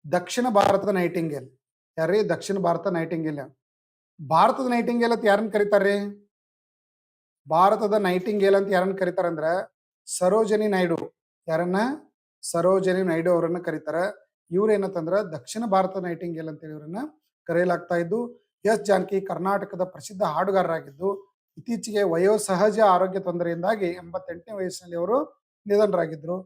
ದಕ್ಷಿಣ ಭಾರತದ ನೈಟಿಂಗೇಲ್. ಯಾರ್ರೀ? ದಕ್ಷಿಣ ಭಾರತ ನೈಟಿಂಗೇಲ್. ಭಾರತದ ನೈಟಿಂಗೇಲ್ ಅಂತ ಯಾರನ್ನ ಕರೀತಾರ್ರಿ? ಭಾರತದ ನೈಟಿಂಗೇಲ್ ಅಂತ ಯಾರನ್ನ ಕರೀತಾರಂದ್ರ ಸರೋಜಿನಿ ನಾಯ್ಡು. ಯಾರನ್ನ? ಸರೋಜಿನಿ ನಾಯ್ಡು ಅವರನ್ನ ಕರೀತಾರ. ಇವ್ರು ಏನಂತಂದ್ರ ದಕ್ಷಿಣ ಭಾರತ ನೈಟಿಂಗೇಲ್ ಅಂತೇಳಿ ಇವ್ರನ್ನ ಕರೆಯಲಾಗ್ತಾ ಇದ್ದು. ಎಸ್ ಜಾನಕಿ ಕರ್ನಾಟಕದ ಪ್ರಸಿದ್ಧ ಹಾಡುಗಾರರಾಗಿದ್ದು ಇತ್ತೀಚೆಗೆ ವಯೋಸಹಜ ಆರೋಗ್ಯ ತೊಂದರೆಯಿಂದಾಗಿ 88ನೇ ವಯಸ್ಸಿನಲ್ಲಿ ಅವರು ನಿಧನರಾಗಿದ್ರು.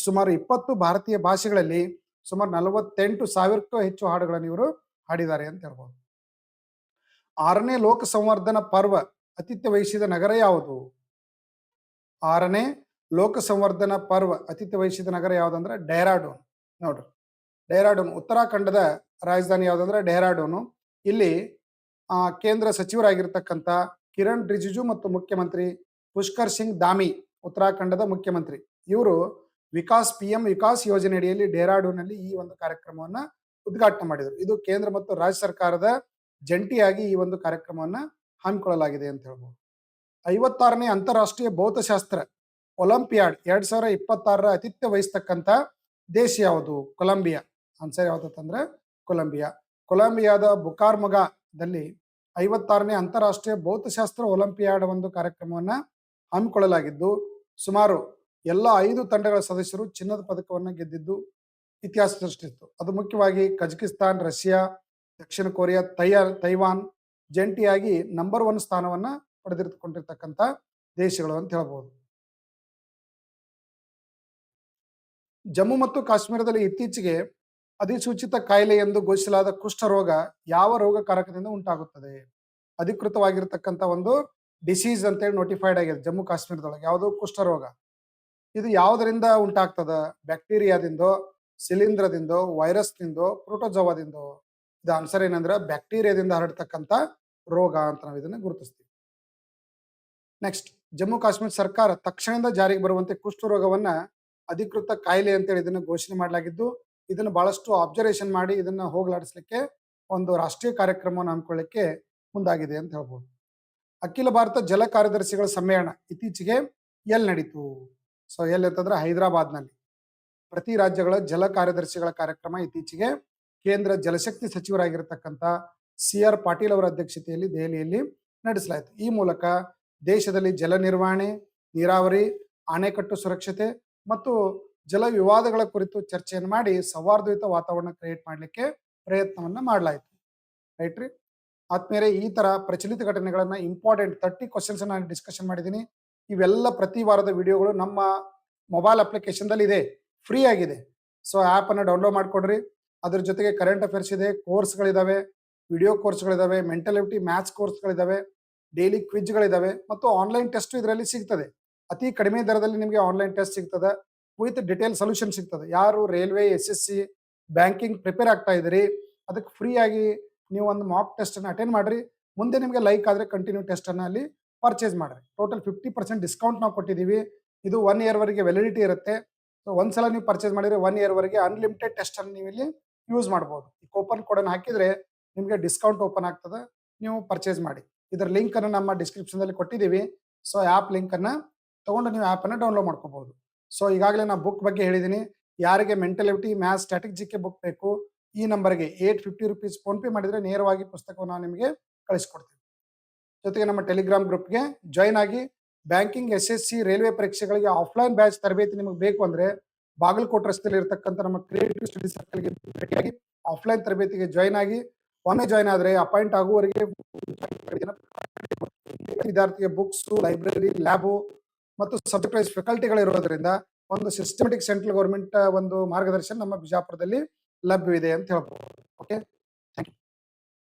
ಸುಮಾರು 20 ಭಾರತೀಯ ಭಾಷೆಗಳಲ್ಲಿ ಸುಮಾರು 48,000ಕ್ಕೂ ಹೆಚ್ಚು ಹಾಡುಗಳನ್ನು ಇವರು ಹಾಡಿದ್ದಾರೆ ಅಂತ ಹೇಳ್ಬೋದು. 6ನೇ ಲೋಕ ಸಂವರ್ಧನ ಪರ್ವ ಆತಿಥ್ಯ ವಹಿಸಿದ ನಗರ ಯಾವುದು? 6ನೇ ಲೋಕ ಸಂವರ್ಧನ ಪರ್ವ ಆತಿಥ್ಯ ವಹಿಸಿದ ನಗರ ಯಾವ್ದಂದ್ರೆ ಡೆಹ್ರಾಡೂನ್. ನೋಡ್ರಿ, ಡೆಹ್ರಾಡೂನ್ ಉತ್ತರಾಖಂಡದ ರಾಜಧಾನಿ ಯಾವ್ದಂದ್ರೆ ಡೆಹ್ರಾಡೂನು. ಇಲ್ಲಿ ಕೇಂದ್ರ ಸಚಿವರಾಗಿರ್ತಕ್ಕಂಥ ಕಿರಣ್ ರಿಜಿಜು ಮತ್ತು ಮುಖ್ಯಮಂತ್ರಿ ಪುಷ್ಕರ್ ಸಿಂಗ್ ಧಾಮಿ, ಉತ್ತರಾಖಂಡದ ಮುಖ್ಯಮಂತ್ರಿ, ಇವರು PM ವಿಕಾಸ್ ಯೋಜನೆ ಅಡಿಯಲ್ಲಿ ಡೆಹ್ರಾಡೂನಲ್ಲಿ ಈ ಒಂದು ಕಾರ್ಯಕ್ರಮವನ್ನ ಉದ್ಘಾಟನೆ ಮಾಡಿದರು. ಇದು ಕೇಂದ್ರ ಮತ್ತು ರಾಜ್ಯ ಸರ್ಕಾರದ ಜಂಟಿಯಾಗಿ ಈ ಒಂದು ಕಾರ್ಯಕ್ರಮವನ್ನ ಹಮ್ಮಿಕೊಳ್ಳಲಾಗಿದೆ ಅಂತ ಹೇಳ್ಬೋದು. 56ನೇ ಅಂತಾರಾಷ್ಟ್ರೀಯ ಭೌತಶಾಸ್ತ್ರ ಒಲಿಂಪಿಯಾಡ್ 2026ರ ಆತಿಥ್ಯ ವಹಿಸ್ತಕ್ಕಂಥ ದೇಶ ಯಾವುದು? ಕೊಲಂಬಿಯಾ. ಆನ್ಸರ್ ಯಾವ್ದಂದ್ರೆ ಕೊಲಂಬಿಯಾ. ಕೊಲಂಬಿಯಾದ ಬುಕಾರ್ಮೊಗಾದಲ್ಲಿ 56ನೇ ಅಂತಾರಾಷ್ಟ್ರೀಯ ಭೌತಶಾಸ್ತ್ರ ಒಲಿಂಪಿಯಾಡ್ ಒಂದು ಕಾರ್ಯಕ್ರಮವನ್ನ ಹಮ್ಮಿಕೊಳ್ಳಲಾಗಿದ್ದು ಸುಮಾರು ಎಲ್ಲ 5 ತಂಡಗಳ ಸದಸ್ಯರು ಚಿನ್ನದ ಪದಕವನ್ನ ಗೆದ್ದಿದ್ದು ಇತಿಹಾಸ ಸೃಷ್ಟಿಸಿತು. ಅದು ಮುಖ್ಯವಾಗಿ ಕಜಕಿಸ್ತಾನ್, ರಷ್ಯಾ, ದಕ್ಷಿಣ ಕೊರಿಯಾ, ತೈವಾನ್ ಜಂಟಿಯಾಗಿ ನಂಬರ್ 1 ಸ್ಥಾನವನ್ನ ಪಡೆದಿರ್ತಕ್ಕಂಥ ದೇಶಗಳು ಅಂತ ಹೇಳ್ಬೋದು. ಜಮ್ಮು ಮತ್ತು ಕಾಶ್ಮೀರದಲ್ಲಿ ಇತ್ತೀಚೆಗೆ ಅಧಿಸೂಚಿತ ಕಾಯಿಲೆ ಎಂದು ಘೋಷಿಸಲಾದ ಕುಷ್ಠರೋಗ ಯಾವ ರೋಗ ಕಾರಕದಿಂದ ಉಂಟಾಗುತ್ತದೆ? ಅಧಿಕೃತವಾಗಿರ್ತಕ್ಕಂಥ ಒಂದು ಡಿಸೀಸ್ ಅಂತೇಳಿ ನೋಟಿಫೈಡ್ ಆಗಿದೆ ಜಮ್ಮು ಕಾಶ್ಮೀರದೊಳಗೆ. ಯಾವುದು? ಕುಷ್ಠರೋಗ. ಇದು ಯಾವುದರಿಂದ ಉಂಟಾಗ್ತದ? ಬ್ಯಾಕ್ಟೀರಿಯಾದಿಂದೋ, ಶಿಲೀಂಧ್ರದಿಂದೋ, ವೈರಸ್ನಿಂದೋ, ಪ್ರೋಟೋಜೋವಾದಿಂದೋ? ಇದು ಆನ್ಸರ್ ಏನಂದ್ರೆ ಬ್ಯಾಕ್ಟೀರಿಯಾದಿಂದ ಹರಡ್ತಕ್ಕಂಥ ರೋಗ ಅಂತ ನಾವು ಇದನ್ನ ಗುರುತಿಸ್ತೀವಿ. ನೆಕ್ಸ್ಟ್, ಜಮ್ಮು ಕಾಶ್ಮೀರ ಸರ್ಕಾರ ತಕ್ಷಣದಿಂದ ಜಾರಿಗೆ ಬರುವಂತೆ ಕುಷ್ಠರೋಗವನ್ನ ಅಧಿಕೃತ ಕಾಯಿಲೆ ಅಂತೇಳಿ ಇದನ್ನು ಘೋಷಣೆ ಮಾಡಲಾಗಿದ್ದು ಇದನ್ನು ಬಹಳಷ್ಟು ಅಬ್ಸರ್ವೇಷನ್ ಮಾಡಿ ಇದನ್ನ ಹೋಗಲಾಡಿಸ್ಲಿಕ್ಕೆ ಒಂದು ರಾಷ್ಟ್ರೀಯ ಕಾರ್ಯಕ್ರಮವನ್ನು ಹಮ್ಮಿಕೊಳ್ಳಿಕ್ಕೆ ಮುಂದಾಗಿದೆ ಅಂತ ಹೇಳ್ಬೋದು. ಅಖಿಲ ಭಾರತ ಜಲ ಕಾರ್ಯದರ್ಶಿಗಳ ಸಮ್ಮೇಳನ ಇತ್ತೀಚೆಗೆ ಎಲ್ಲಿ ನಡೀತು? ಸೊ ಎಲ್ಲಿ ಅಂತಂದ್ರೆ ಹೈದರಾಬಾದ್ನಲ್ಲಿ. ಪ್ರತಿ ರಾಜ್ಯಗಳ ಜಲ ಕಾರ್ಯದರ್ಶಿಗಳ ಕಾರ್ಯಕ್ರಮ ಇತ್ತೀಚೆಗೆ ಕೇಂದ್ರ ಜಲಶಕ್ತಿ ಸಚಿವರಾಗಿರ್ತಕ್ಕಂಥ CR ಪಾಟೀಲ್ ಅವರ ಅಧ್ಯಕ್ಷತೆಯಲ್ಲಿ ದೆಹಲಿಯಲ್ಲಿ ನಡೆಸಲಾಯಿತು. ಈ ಮೂಲಕ ದೇಶದಲ್ಲಿ ಜಲ ನಿರ್ವಹಣೆ, ನೀರಾವರಿ, ಅಣೆಕಟ್ಟು ಸುರಕ್ಷತೆ ಮತ್ತು ಜಲ ವಿವಾದಗಳ ಕುರಿತು ಚರ್ಚೆಯನ್ನು ಮಾಡಿ ಸೌಹಾರ್ದಯುತ ವಾತಾವರಣ ಕ್ರಿಯೇಟ್ ಮಾಡಲಿಕ್ಕೆ ಪ್ರಯತ್ನವನ್ನ ಮಾಡಲಾಯಿತು. ರೈಟ್ ರೀ ಆದ್ಮೇಲೆ ಈ ತರ ಪ್ರಚಲಿತ ಘಟನೆಗಳನ್ನ ಇಂಪಾರ್ಟೆಂಟ್ 30 ಕ್ವಶನ್ಸ್ ನಾನು ಡಿಸ್ಕಷನ್ ಮಾಡಿದ್ದೀನಿ. ಇವೆಲ್ಲ ಪ್ರತಿ ವಾರದ ವಿಡಿಯೋಗಳು ನಮ್ಮ ಮೊಬೈಲ್ ಅಪ್ಲಿಕೇಶನ್ದಲ್ಲಿ ಇದೆ, ಫ್ರೀ ಆಗಿದೆ. ಸೊ ಆ್ಯಪ್ ಅನ್ನು ಡೌನ್ಲೋಡ್ ಮಾಡ್ಕೊಡ್ರಿ. ಅದ್ರ ಜೊತೆಗೆ ಕರೆಂಟ್ ಅಫೇರ್ಸ್ ಇದೆ, ಕೋರ್ಸ್ಗಳಿದಾವೆ, ವಿಡಿಯೋ ಕೋರ್ಸ್ಗಳಿದಾವೆ, ಮೆಂಟಲಿಟಿ ಮ್ಯಾಥ್ಸ್ ಕೋರ್ಸ್ಗಳಿದಾವೆ, ಡೈಲಿ ಕ್ವಿಜ್ಗಳಿದಾವೆ ಮತ್ತು ಆನ್ಲೈನ್ ಟೆಸ್ಟ್ ಇದರಲ್ಲಿ ಸಿಗ್ತದೆ. ಅತಿ ಕಡಿಮೆ ದರದಲ್ಲಿ ನಿಮಗೆ ಆನ್ಲೈನ್ ಟೆಸ್ಟ್ ಸಿಗ್ತದೆ ವಿತ್ ಡಿಟೇಲ್ ಸೊಲ್ಯೂಷನ್ ಸಿಗ್ತದೆ. ಯಾರು ರೈಲ್ವೆ, SSC, ಬ್ಯಾಂಕಿಂಗ್ ಪ್ರಿಪೇರ್ ಆಗ್ತಾ ಇದ್ದೀರಿ ಅದಕ್ಕೆ ಫ್ರೀ ಆಗಿ ನೀವು ಒಂದು ಮಾಕ್ ಟೆಸ್ಟ್ ಅನ್ನು ಅಟೆಂಡ್ ಮಾಡ್ರಿ. ಮುಂದೆ ನಿಮಗೆ ಲೈಕ್ ಆದ್ರೆ ಕಂಟಿನ್ಯೂ ಟೆಸ್ಟ್ ಅನ್ನ ಅಲ್ಲಿ ಪರ್ಚೇಸ್ ಮಾಡ್ರಿ. ಟೋಟಲ್ 50% ಡಿಸ್ಕೌಂಟ್ ನಾವು ಕೊಟ್ಟಿದ್ದೀವಿ. ಇದು 1 ಇಯರ್ ವರೆಗೆ ವ್ಯಾಲಿಡಿಟಿ ಇರುತ್ತೆ. ಸೊ ಒಂದ್ಸಲ ನೀವು ಪರ್ಚೇಸ್ ಮಾಡಿದ್ರೆ 1 ಇಯರ್ ವರೆಗೆ ಅನ್ಲಿಮಿಟೆಡ್ ಟೆಸ್ಟ್ ಅನ್ನು ನೀವು ಇಲ್ಲಿ ಯೂಸ್ ಮಾಡ್ಬೋದು. ಈ ಕೂಪನ್ ಕೋಡ್ ಅನ್ನು ಹಾಕಿದ್ರೆ ನಿಮಗೆ ಡಿಸ್ಕೌಂಟ್ ಓಪನ್ ಆಗ್ತದೆ, ನೀವು ಪರ್ಚೇಸ್ ಮಾಡಿ. ಇದರ ಲಿಂಕ್ ಅನ್ನು ನಮ್ಮ ಡಿಸ್ಕ್ರಿಪ್ಷನ್ ಅಲ್ಲಿ ಕೊಟ್ಟಿದ್ದೀವಿ. ಸೊ ಆ್ಯಪ್ ಲಿಂಕ್ ಅನ್ನ ತಗೊಂಡು ನೀವು ಆ್ಯಪ್ ಅನ್ನು ಡೌನ್ಲೋಡ್ ಮಾಡ್ಕೋಬಹುದು. ಸೊ ಈಗಾಗಲೇ ನಾನು ಬುಕ್ ಬಗ್ಗೆ ಹೇಳಿದ್ದೀನಿ. ಯಾರಿಗೆ ಮೆಂಟಲಿಟಿ, ಮ್ಯಾಥ್ಸ್, ಸ್ಟ್ರಾಟಜಿಕ್ ಬುಕ್ ಬೇಕು, ಈ ನಂಬರ್ಗೆ 850 ರುಪೀಸ್ ಫೋನ್ ಪೇ ಮಾಡಿದ್ರೆ ನೇರವಾಗಿ ಪುಸ್ತಕವನ್ನು ನಾವು ನಿಮಗೆ ಕಳಿಸ್ಕೊಡ್ತೀವಿ. ಜೊತೆಗೆ ನಮ್ಮ ಟೆಲಿಗ್ರಾಮ್ ಗ್ರೂಪ್ಗೆ ಜಾಯ್ನ್ ಆಗಿ ಬ್ಯಾಂಕಿಂಗ್, SSC, ರೈಲ್ವೆ ಪರೀಕ್ಷೆಗಳಿಗೆ ಆಫ್ಲೈನ್ ಬ್ಯಾಚ್ ತರಬೇತಿ ನಿಮಗೆ ಬೇಕು ಅಂದ್ರೆ ಬಾಗಲಕೋಟೆ ರಸ್ತೆಯಲ್ಲಿ ಇರತಕ್ಕಂಥ ನಮ್ಮ ಕ್ರಿಯೇಟಿವ್ ಸ್ಟಡಿ ಸರ್ಕಲ್ಗೆ ಭೇಟಿಯಾಗಿ ಆಫ್ಲೈನ್ ತರಬೇತಿಗೆ ಜಾಯ್ನ್ ಆಗಿ ಒಮ್ಮೆ ಜಾಯ್ನ್ ಆದ್ರೆ ಅಪಾಯಿಂಟ್ ಆಗುವವರೆಗೆ ವಿದ್ಯಾರ್ಥಿಗೆ ಬುಕ್ಸ್, ಲೈಬ್ರರಿ, ಲ್ಯಾಬು ಮತ್ತು ಸಬ್ಜೆಕ್ಟ್ ವೈಸ್ ಫ್ಯಾಕಲ್ಟಿಗಳು ಇರೋದ್ರಿಂದ ಒಂದು ಸಿಸ್ಟಮೆಟಿಕ್ ಸೆಂಟ್ರಲ್ ಗೌರ್ಮೆಂಟ್ ಒಂದು ಮಾರ್ಗದರ್ಶನ ನಮ್ಮ ಬಿಜಾಪುರದಲ್ಲಿ ಲಭ್ಯವಿದೆ ಅಂತ ಹೇಳ್ಬೋದು. ಓಕೆ.